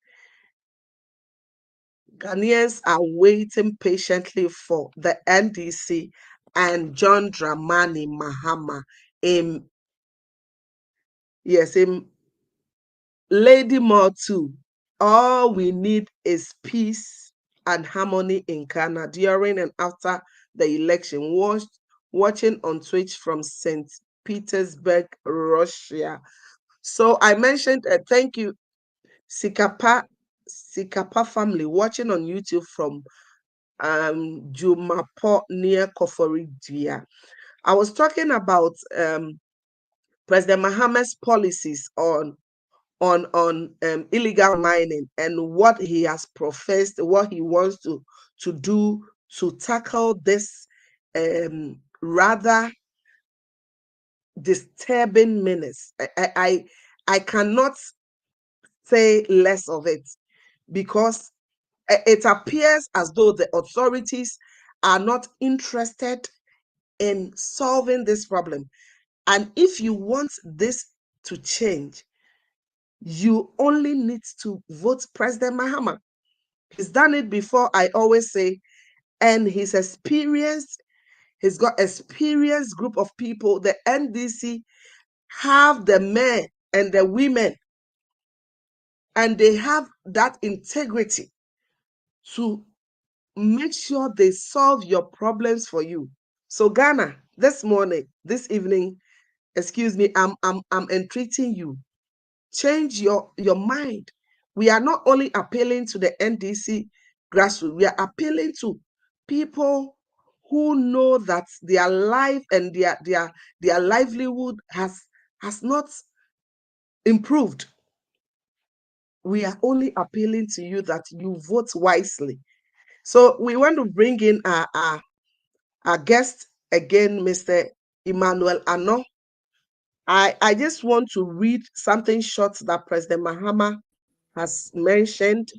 Ghanaians are waiting patiently for the NDC and John Dramani Mahama in Lady More too. All we need is peace and harmony in Ghana during and after the election. Watching on Twitch from St. Petersburg, Russia. So I mentioned, thank you, Sikapa family, watching on YouTube from Jumapo near Koforidua. I was talking about President Mahama's policies on illegal mining and what he has professed, what he wants to do to tackle this rather disturbing menace. I cannot say less of it, because it appears as though the authorities are not interested in solving this problem. And if you want this to change, you only need to vote President Mahama. He's done it before, I always say, and he's experienced. He's got experienced group of people. The NDC have the men and the women, and they have that integrity to make sure they solve your problems for you. So Ghana, this evening, excuse me, I'm entreating you. Change your mind. We are not only appealing to the NDC grassroots, we are appealing to people who know that their life and their livelihood has not improved. We are only appealing to you that you vote wisely. So we want to bring in our guest again, Mr. Emmanuel Ano. I just want to read something short that President Mahama has mentioned.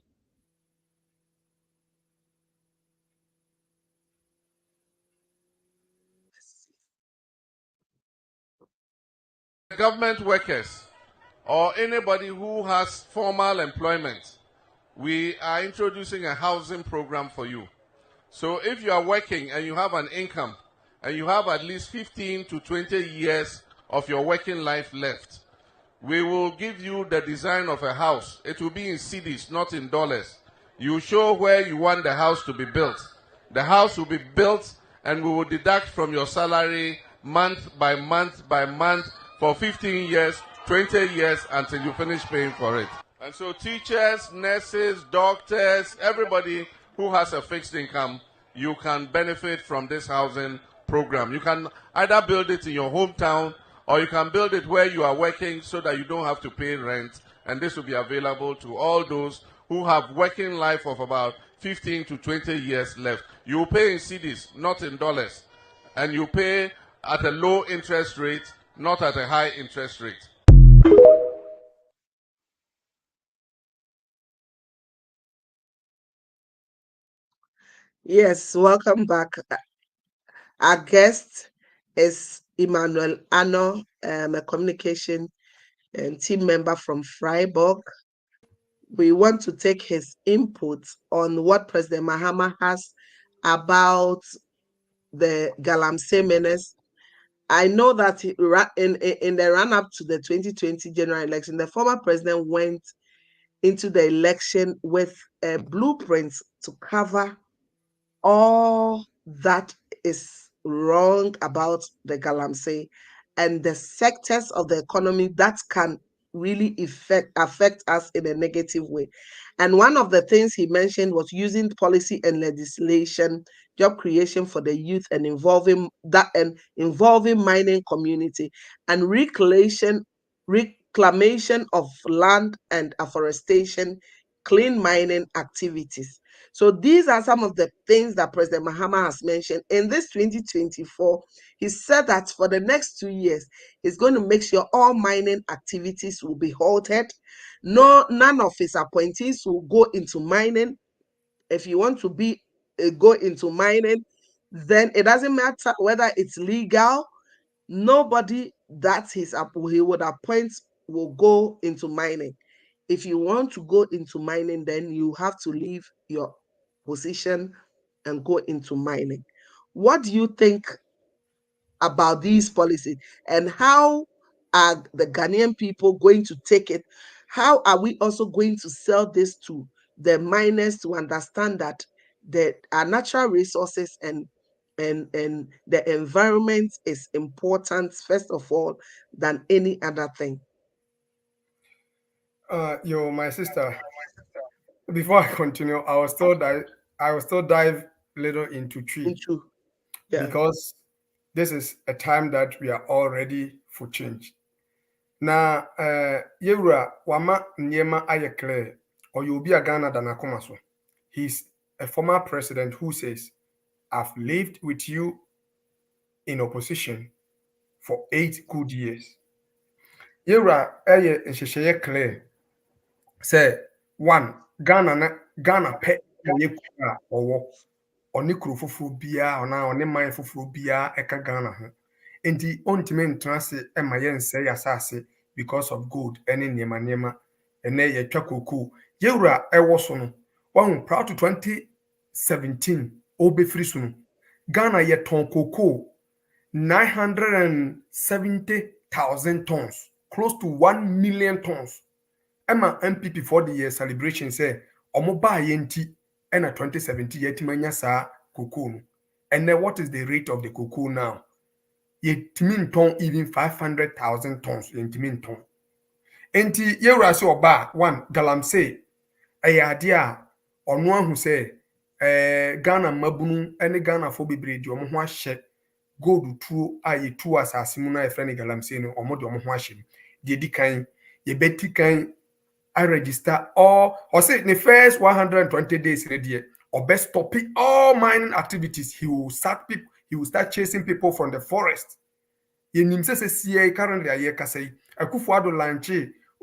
Government workers or anybody who has formal employment, we are introducing a housing program for you. So if you are working and you have an income and you have at least 15 to 20 years of your working life left, we will give you the design of a house. It will be in cedis, not in dollars. You show where you want the house to be built. The house will be built and we will deduct from your salary month by month by month for 15 years, 20 years until you finish paying for it. And so teachers, nurses, doctors, everybody who has a fixed income, you can benefit from this housing program. You can either build it in your hometown or you can build it where you are working so that you don't have to pay rent. And this will be available to all those who have working life of about 15 to 20 years left. You will pay in cedis, not in dollars. And you pay at a low interest rate, not at a high interest rate. Yes, welcome back. Our guest is Emmanuel Ano, a communication and team member from Freiburg. We want to take his input on what President Mahama has about the Galamsey menace. I know that in the run-up to the 2020 general election, the former president went into the election with a blueprint to cover all that is wrong about the Galamsey and the sectors of the economy that can really affect us in a negative way. And one of the things he mentioned was using policy and legislation, job creation for the youth, and involving mining community and reclamation of land and afforestation, clean mining activities. So these are some of the things that President Mahama has mentioned. In this 2024, he said that for the next 2 years, he's going to make sure all mining activities will be halted. None of his appointees will go into mining. If you want to go into mining, then it doesn't matter whether it's legal. Nobody that he would appoint will go into mining. If you want to go into mining, then you have to leave your position and go into mining. What do you think about these policies, and how are the Ghanaian people going to take it? How are we also going to sell this to the miners to understand that our natural resources and the environment is important first of all than any other thing? My sister. Before I continue, I will still dive little into tree because this is a time that we are all ready for change. Na Yewura wama nyema aye clear or you'll be a Ghana than a so. He's a former president who says, I've lived with you in opposition for 8 good years. Yewura aye nhyehyeye clear. Say 1 Ghana pe ye kura owo oni kuro foforo bia ona oni man foforo bia eka Ghana ho enti ontime ntrase e ma ye nse ya sase because of gold any niema ene ye twa koko Yewura ewo so no won proud to 2017 obefiri so no Ghana ye ton koko 970,000 tons, close to 1 million tons. Emma MPP for the year celebration say omo ba yenti ena 2017 yetimanya sa cocoa no. And then what is the rate of the cocoa now? Yetimin ton even 500,000 tons yetimin ton. Enti Yewura se oba 1 Galamsey ade a ono ahu say Ghana mabunu ene Ghana fo bebre di omo ho ahye gold tuo a yetu asase mu na e frɛ ne Galamsey no omo de omo ho ahye de di kan ye beti kan I register all or say in the first 120 days or best stopping all mining activities. He will start chasing people from the forest. In CA currently a year say Akufo-Addo launch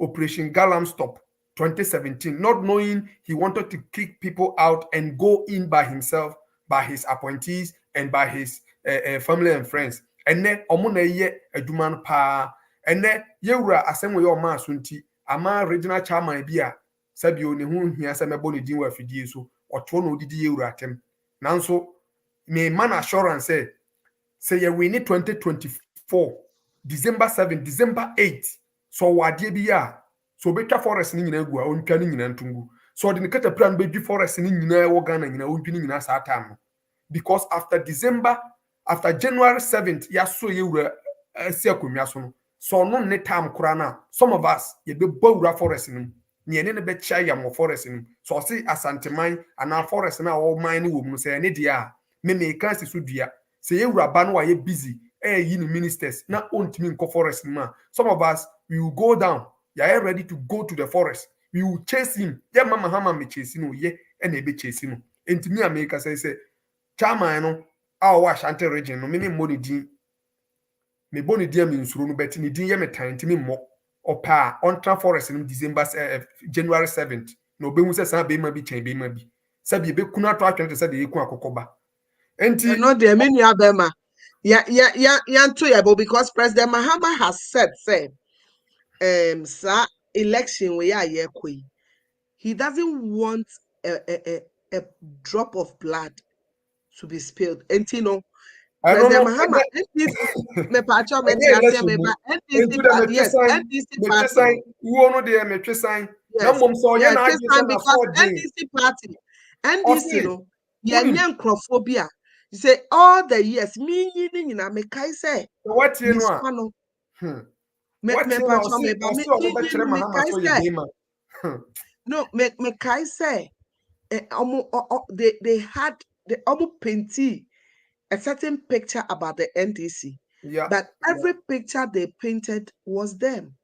Operation Galam Stop 2017, not knowing he wanted to kick people out and go in by himself, by his appointees and by his family and friends. And then omuna ye eduman pa and then Yewura asem we o ma sunti ama regional chairman bia sabio ne hu hia se mebo ne din wa fidie so oto no didi Yewura atem nanso me man assurance say ye win 2024 December 7 December 8 so wade bia so betwa forest ni nyina gu a ontwa ni nyina ntungu so de ne katapra no bedwi forest ni nyina wo Ghana nyina ontwi ni nyina sa time no because after January 7th ya so Yewura asi akomia so no so no ne time kurana some of us ye be bawura forest nim ne ne be chia yam forest nim so say asanteman ana forest na wo man ni wo mu say ne dia me make so dua say you raba no why busy you ministers na ontimi nko forest ma. Some of us we will go down, you are ready to go to the forest, we will chase him. Yeah, mama hama me chase no ye and ebe chase no entimi America say chama no a wa Ashanti region no me money din me boni dia me nsuro no beti ni din ye me tan ntimi mo opa on tra forest no December January 7th no be hu say sa be ma bi chen be ma bi sabi be kuna to atwente say de eku akokoba enti no de me nua bema ya to yabo because President Mahama has said say sir election we are here koi he doesn't want a drop of blood to be spilled enti no President Mahama me pacho me tiase me ba NDC party yes NDC party wo no de me twesan na mom so ye na agi na because NDC party NDC no ye nya nkrophobia you say all the years me yin na me kai say what you know me pacho me ba me kai say no me kai say they had the almost painty a certain picture about the NDC. Yeah. But every picture they painted was them.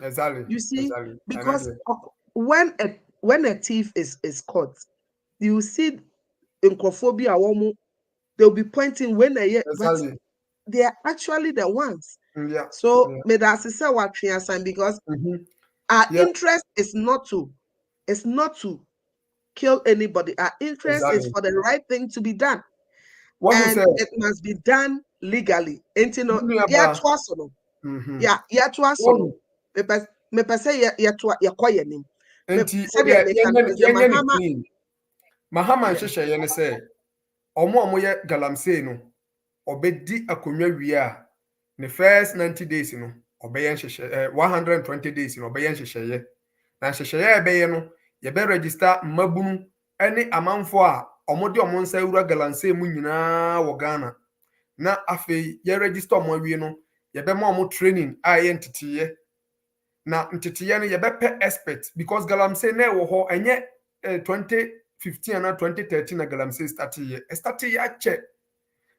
Exactly. You see, exactly. because when a thief is caught, you see in they'll be pointing when they exactly. but they are actually the ones. Yeah. So may that say what because our interest is not to kill anybody. Our interest is for the right thing to be done. And it must be done legally. Ain't no yeah twice no. Yeah, twice no. Me say yeah kwaye nim. Enti Mahama nhyehyɛ ye ne sɛ ɔmo ye galamsey no obedi akonwa wie a the first 90 days no obɛyɛ nhyehyɛ 120 days no obɛyɛ nhyehyɛ ye na nhyehyɛ ye ɛbɛyɛ no ye be register mmabunu ɛne amanfo a ɔmo de ɔmo nsa wura galamsey mu nyinaa wɔ Ghana na afei ye register ɔmo awie no ye be ma ɔmo training a ye ntetiye na ntetiye no ye be pɛ expert because galamsey na ɛwɔ hɔ ɛnyɛ 2015 and 2013 na galamsey started ache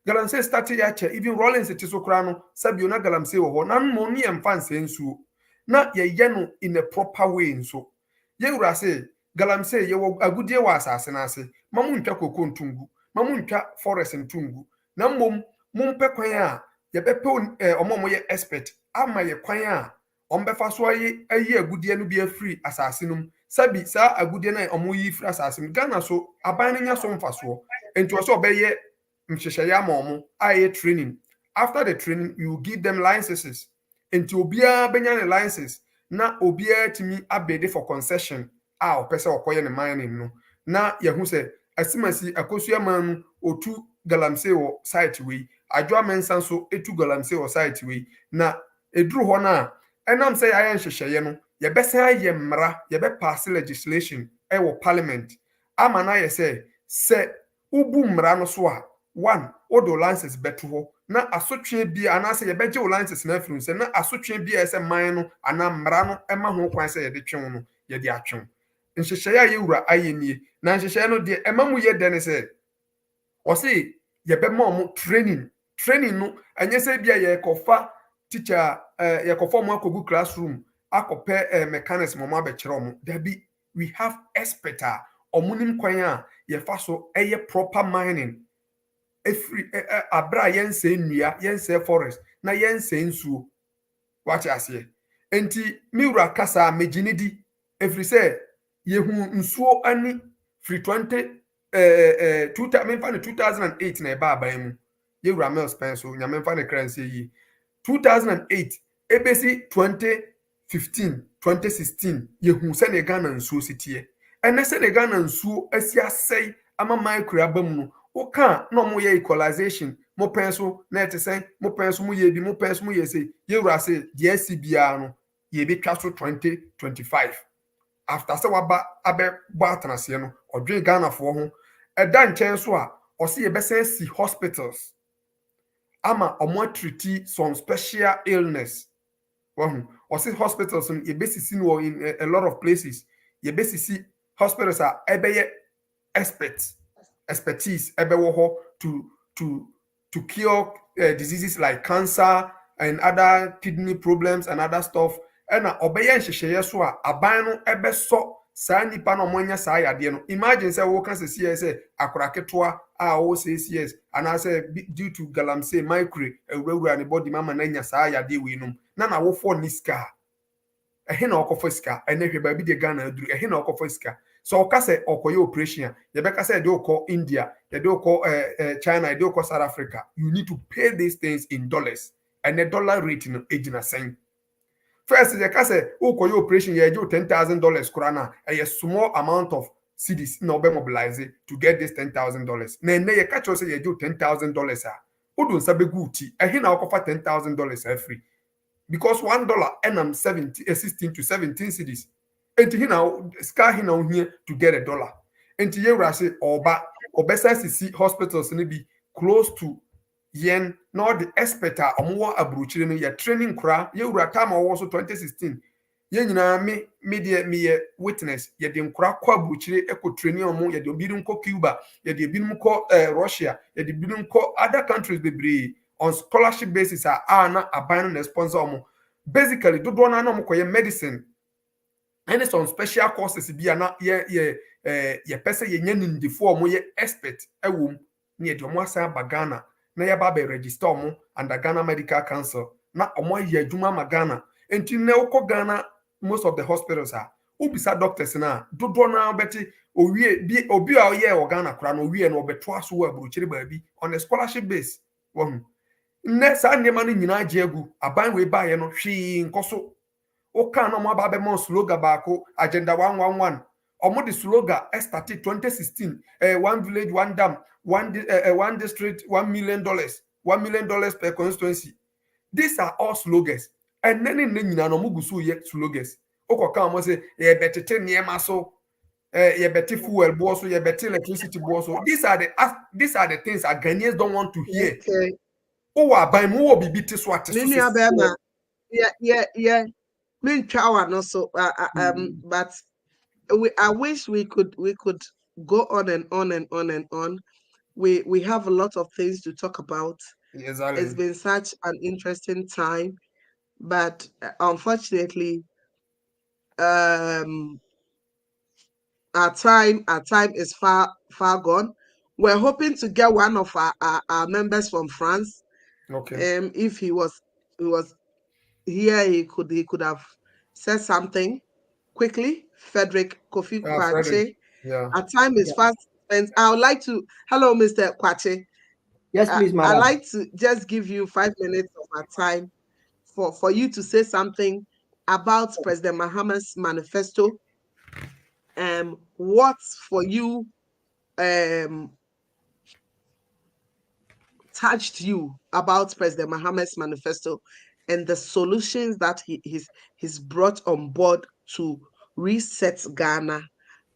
galamsey started ache even Rollins it so kra no sabio na galamsey wo ho na no ne emfa nsensuo na ye no in a proper way nso ye wura say galamsey ye wo agudie wa asase na ase mamu ntwa koko ntungu mamu ntwa forest ntungu na mom mumpe kwan a ye bepe omomo ye expert ama ye kwan a ombefa so ayi agudie no bi afiri asase num sabi sa agudie na omo yi firi asase num Ghana so aban no nya so mfaso enti so obeye mhyehyɛ ya ma aye training after the training you will give them licenses enti obia benya ne license na obia timi abede for concession a opese okoye ne mining no na yehu se asimasi akosua man otu galamsey wo site we adwo amensan so etu galamsey wo site we na eduru ho na enam say aye nhyehyɛ no ye besen aye mmara ye be pass legislation wo parliament ama na ye se ubu mmara no so a one odo license beto ho na asotwe bi anase ye beje o license na afirun se na asotwe bi ese man no ana mmara no ema ho kwan se ye de twen no ye de atwen nhyehyɛ ya ye wura aye nie na nhyehyɛ no de ema mu ye de ne se o se ye be ma omo training no anye se bia ye kofa teacher ye kofa mo akogu classroom akopɛ mechanics mo ma be kire omo there be we have expert omunim kwan a ye fa so eye proper mining efri abra yense nnua yense forest na yense nsuo wache ase enti miwura kasa meginidi efri se yehu nsuo ani free 2008 na eba aban mu yewura mel spenso nyame mfa ne kranse yi 2008 ebesi 2015 2016 yehu se ne Ghana nsuo sitie ene se ne Ghana nsuo asi asai ama micro abam no oka no mo ye equalization mo penso na etesen mo penso mo ye bi mo penso mo ye se yewura se de asibia no ye betwa so 2025 after se waba abe bo atanase no odwen Ghana fo ho eda nchen so a o se ye besen si hospitals ama omo treat some special illness o se hospitals ye besisi no in a lot of places ye besisi hospitals are ebeye experts expertise to cure diseases like cancer and other kidney problems and other stuff. And obeye nhyehyɛ so a aban no ɛbɛsɔ saa nipa na ɔmo anya saa yadeɛ no. Imagine say wo kan say akora ketewa a wo 6 years and I say due to galamsey micro ewurawura ne body mama na anya saa yadeɛ we num na wo for niska ehe na okofo sika ene hwe ba bi de Ghana aduru ehe na okofo sika so oka say okoye operation ye beka say de okọ India ye de okọ China ye de okọ South Africa, you need to pay these things in dollars and the dollar rate no ejina sen. First ye ka say okoye operation ye do $10,000 kurana a small amount of cedis na obe mobilize to get this $10,000 na ene ye ka cho say ye do $10,000 a odun sabe guti ehe na okofa $10,000 free. Because $1 and 16 to 17 cedis. And he now scar he now here to get $1. And to you say oba see hospitals and be close to yen nor the expert or more abruchiri no your training cra you time also 2016. Yen na me witness ye de nkra kwa abruchiri eco training omo ye de obi ko Cuba ye de bi ko Russia ye de bi ko other countries be on scholarship basis na aban na sponsor omo. Basically do na no koye medicine and some special courses bi na ye pese ye nyanim de for omo ye expert ewom na ye de omo asa bagana na ye ba be register omo under Ghana Medical Council na omo ye adwuma ma Ghana enti na ukọ Ghana most of the hospitals ubisa doctors na do na beti owie bi obi a ye o Ghana kra no owie na obeto aso wa buruchiri ba bi on a scholarship base won nne saa nneɛma no nyinaa gye agu aban wee baeɛ no hwee nkɔso woka na ɔmo aba abɛma slogan baako agenda 111 ɔmo de slogan started 2016 one village one dam one district $1 million $1 million per constituency. These are all slogans and then in nyinaa no ɔmo gu so yɛ slogans okɔka ɔmo sɛ yɛbɛtete nneɛma so yɛbɛte fuel boɔ so yɛbɛte electricity boɔ so. These are the things that Ghanaians don't want to hear. Okay. By more be beat so at yeah. Mean chow no so but I wish we could go on and on and on and on. We have a lot of things to talk about. Exactly. It's been such an interesting time, but unfortunately, our time is far gone. We're hoping to get one of our members from France. Okay. If he was here, he could have said something quickly. Frederick Kofi Kwache. Yeah. Our time is fast spent. I would like to. Hello, Mr. Kwache. Yes, please, madam. I'd like to just give you 5 minutes of our time for you to say something about President Mahama's manifesto. What for you touched you about President Mahama's manifesto and the solutions that he's brought on board to reset Ghana.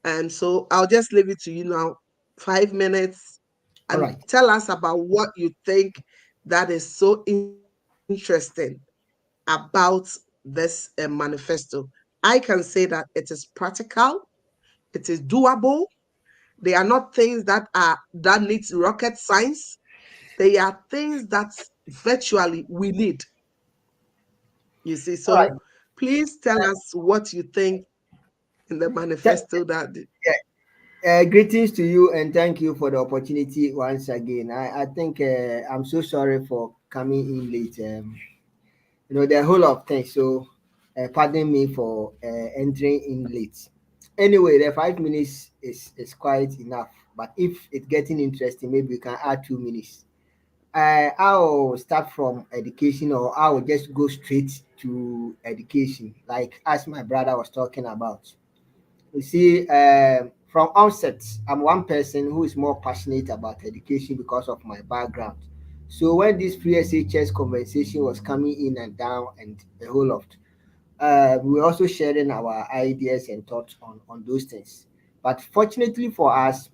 And so I'll just leave it to you now, 5 minutes, and tell us about what you think that is so interesting about this manifesto. I can say that it is practical, it is doable. They are not things that needs rocket science. They are things that virtually we need. You see, so please tell us what you think in the manifesto that. Greetings to you and thank you for the opportunity once again. I think I'm so sorry for coming in late. There are a whole lot of things, so pardon me for entering in late. Anyway, the 5 minutes is quite enough, but if it's getting interesting, maybe we can add 2 minutes. I'll start from education, or I will just go straight to education, like as my brother was talking about. You see, from onset, I'm one person who is more passionate about education because of my background. So when this pre-SHS conversation was coming in and down and a whole lot, we were also sharing our ideas and thoughts on those things. But fortunately for us,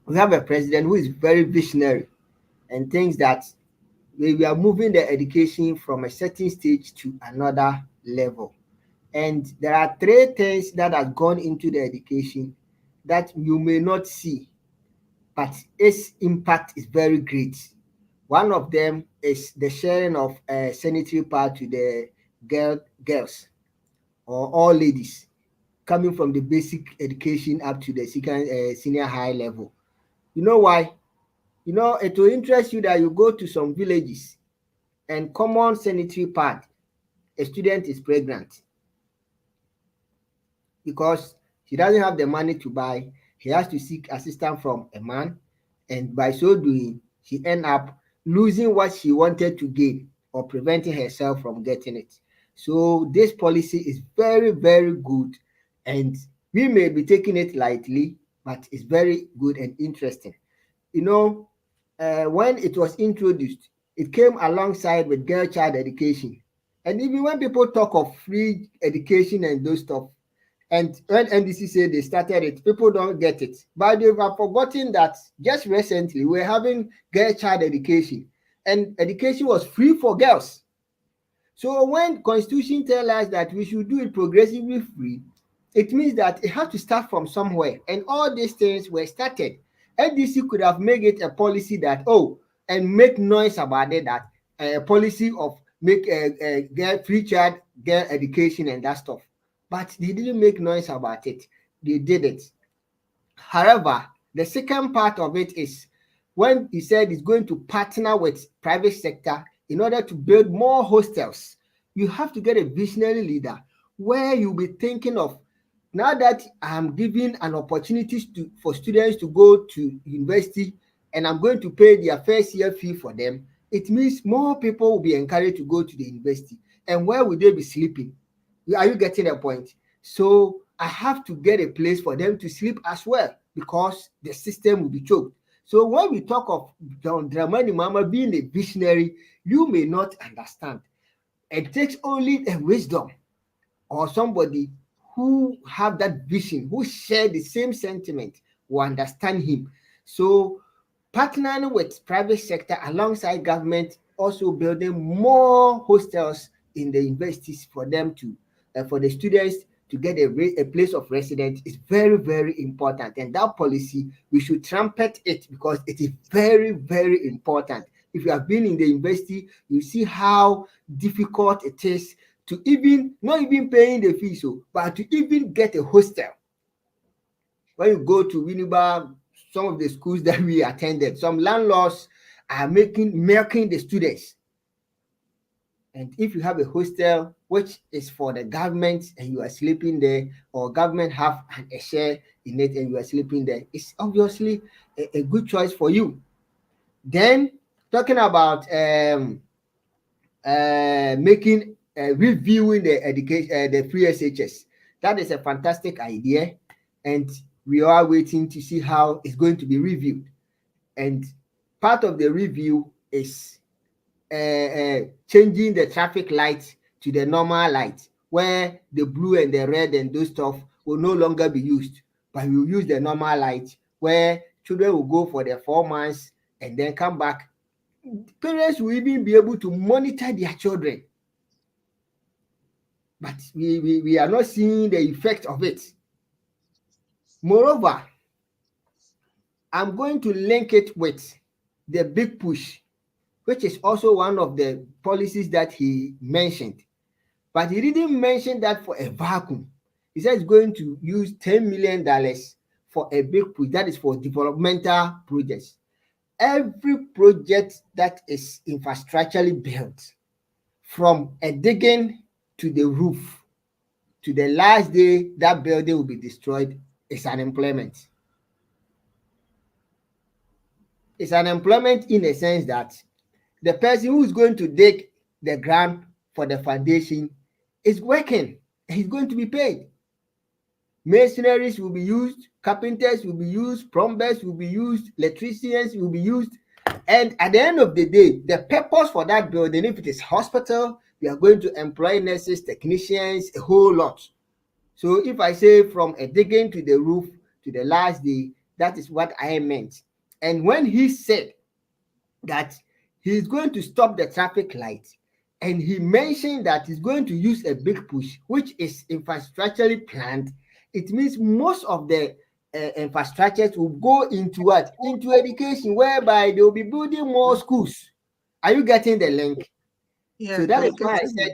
we have a president who is very visionary and thinks that we are moving the education from a certain stage to another level. And there are 3 things that have gone into the education that you may not see. but its impact is very great. One of them is the sharing of sanitary pad to the girls or all ladies coming from the basic education up to the senior high level. You know why? You know, it will interest you that you go to some villages and common sanitary pad, a student is pregnant because she doesn't have the money to buy. He has to seek assistance from a man, and by so doing, she end up losing what she wanted to gain or preventing herself from getting it. So this policy is very, very good, and we may be taking it lightly, but it's very good and interesting. You know, when it was introduced, it came alongside with girl child education. And even when people talk of free education and those stuff, and when NDC said they started it, people don't get it. But they have forgotten that just recently we're having girl child education, and education was free for girls. So when Constitution tells us that we should do it progressively free, it means that it has to start from somewhere. And all these things were started. NDC could have made it a policy that, and make noise about it, that a policy of make a free child girl education and that stuff. But they didn't make noise about it. They did it. However, the second part of it is when he said he's going to partner with private sector in order to build more hostels. You have to get a visionary leader where you'll be thinking of, now that I'm giving an opportunity for students to go to university and I'm going to pay their first year fee for them, it means more people will be encouraged to go to the university. And where will they be sleeping? Are you getting the point? So I have to get a place for them to sleep as well, because the system will be choked. So when we talk of John Dramani Mahama being a visionary, you may not understand. It takes only a wisdom or somebody who have that vision, who share the same sentiment, will understand him. So partnering with private sector alongside government, also building more hostels in the universities for them to, for the students to get a place of residence is very, very important. And that policy, we should trumpet it because it is very, very important. If you have been in the university, you see how difficult it is to not even paying the fees, but to even get a hostel. When you go to Winneba, some of the schools that we attended, some landlords are milking the students. And if you have a hostel which is for the government and you are sleeping there, or government have a share in it and you are sleeping there, it's obviously a good choice for you. Then talking about reviewing the education, the free SHS, that is a fantastic idea, and we are waiting to see how it's going to be reviewed. And part of the review is changing the traffic light to the normal light, where the blue and the red and those stuff will no longer be used, but we'll use the normal light, where children will go for their 4 months and then come back. Parents will even be able to monitor their children, but we are not seeing the effect of it. Moreover, I'm going to link it with the big push, which is also one of the policies that he mentioned. But he didn't mention that for a vacuum. He said he's going to use $10 million for a big push, that is for developmental projects. Every project that is infrastructurally built, from a digging to the roof, to the last day that building will be destroyed, is unemployment. It's unemployment in a sense that the person who is going to dig the ground for the foundation is working. He's going to be paid. Masonries will be used, carpenters will be used, plumbers will be used, electricians will be used. And at the end of the day, the purpose for that building, if it is hospital, we are going to employ nurses, technicians, a whole lot. So if I say from a digging to the roof to the last day, that is what I meant. And when he said that he's going to stop the traffic light, and he mentioned that he's going to use a big push, which is infrastructurally planned, it means most of the infrastructures will go into what? Into education, whereby they will be building more schools. Are you getting the link? Yeah, so that is why I said,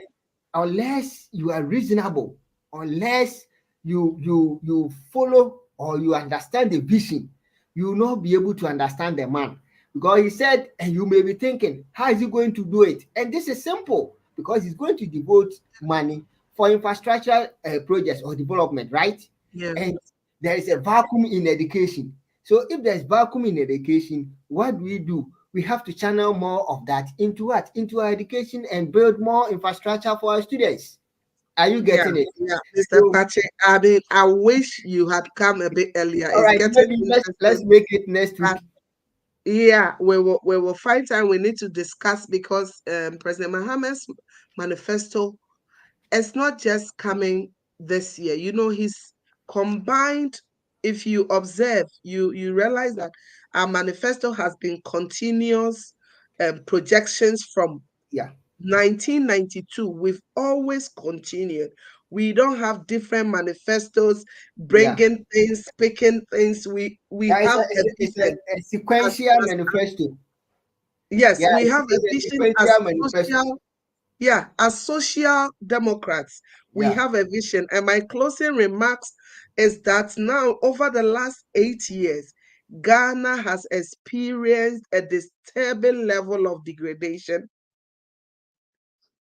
unless you are reasonable, unless you follow or you understand the vision, you will not be able to understand the man. Because he said, and you may be thinking, how is he going to do it? And this is simple, because he's going to devote money for infrastructure projects or development, right? Yeah. And there is a vacuum in education. So if there's vacuum in education, what do? We have to channel more of that into what? Into our education and build more infrastructure for our students. Are you getting it? Yeah, Mr. Pache, I mean, I wish you had come a bit earlier. All right, maybe let's make it next week. Yeah, we will find time. We need to discuss, because President Mahama's manifesto is not just coming this year. You know, he's combined. If you observe, you realize that our manifesto has been continuous projections from 1992. We've always continued. We don't have different manifestos bringing things, speaking things. We have a sequential manifesto. Yes, we have a vision as social. Yeah, as social democrats, we have a vision. And my closing remarks is that now, over the last 8 years, Ghana has experienced a disturbing level of degradation,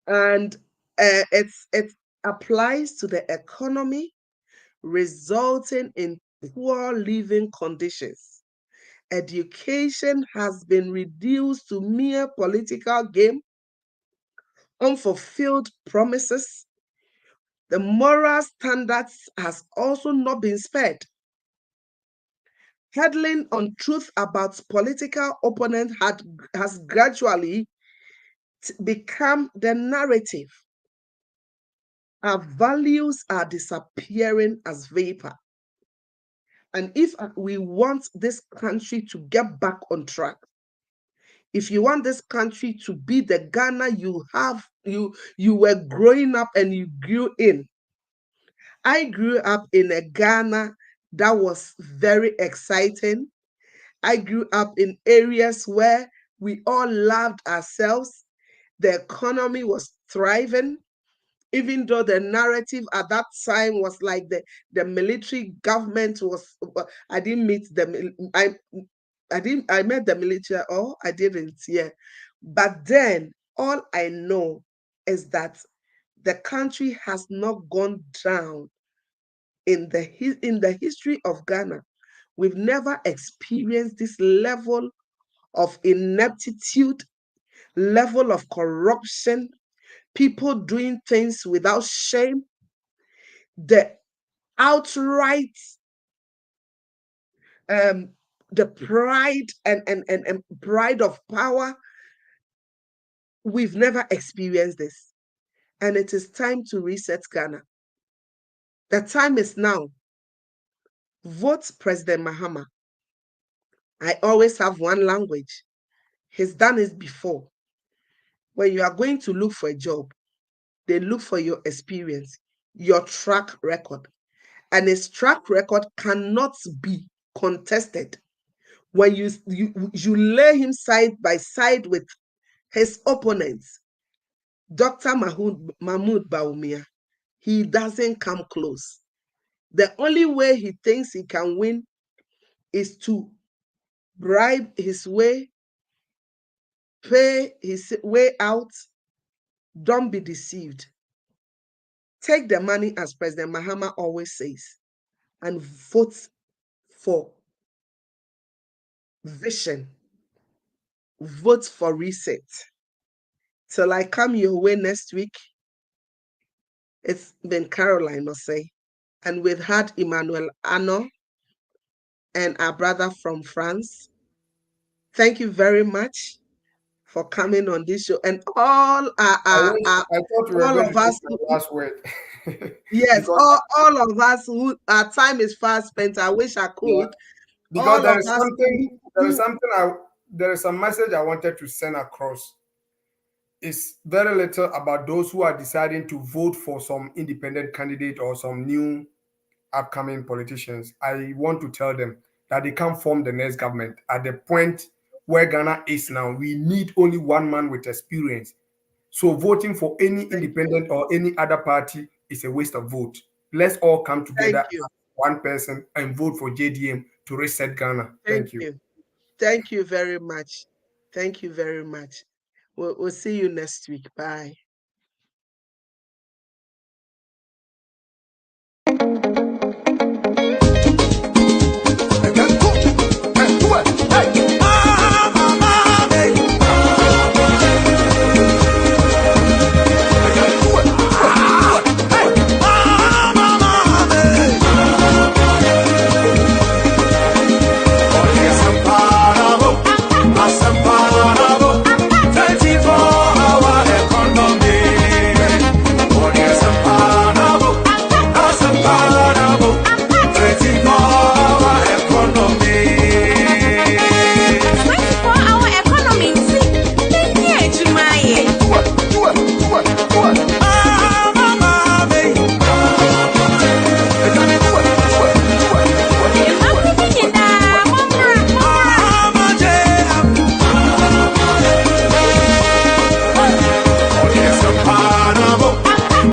and it applies to the economy, resulting in poor living conditions. Education has been reduced to mere political game, unfulfilled promises. The moral standards has also not been spared. Peddling on truth about political opponents has gradually become the narrative. Our values are disappearing as vapor. And if we want this country to get back on track, if you want this country to be the Ghana you were growing up and you grew in. I grew up in a Ghana that was very exciting. I grew up in areas where we all loved ourselves. The economy was thriving, even though the narrative at that time was like the military government was. I didn't meet the I met the military, or I didn't, yeah. But then all I know is that the country has not gone down in the history of Ghana. We've never experienced this level of ineptitude, level of corruption, people doing things without shame, the outright the pride and pride of power. We've never experienced this. And it is time to reset Ghana. The time is now. Vote President Mahama. I always have one language. He's done it before. When you are going to look for a job, they look for your experience, your track record. And his track record cannot be contested. When you lay him side by side with his opponents, Dr. Mahmoud Bawumia, he doesn't come close. The only way he thinks he can win is to bribe his way, pay his way out. Don't be deceived. Take the money, as President Mahama always says, and vote for vision. Vote for reset. Till I come your way next week, it's been Caroline Osei, and we've had Emmanuel Ano and our brother from France. Thank you very much for coming on this show, and all I thought we were going to us. the last word. Yes, all of us who our time is fast spent. I wish I could. Yeah. Because there is a message I wanted to send across. It's very little about those who are deciding to vote for some independent candidate or some new upcoming politicians, I want to tell them that they can't form the next government. At the point where Ghana is now, we need only one man with experience. So voting for any independent or any other party is a waste of vote. Let's all come together as one person and vote for JDM to reset Ghana. Thank you. Thank you very much. Thank you very much. We'll see you next week. Bye.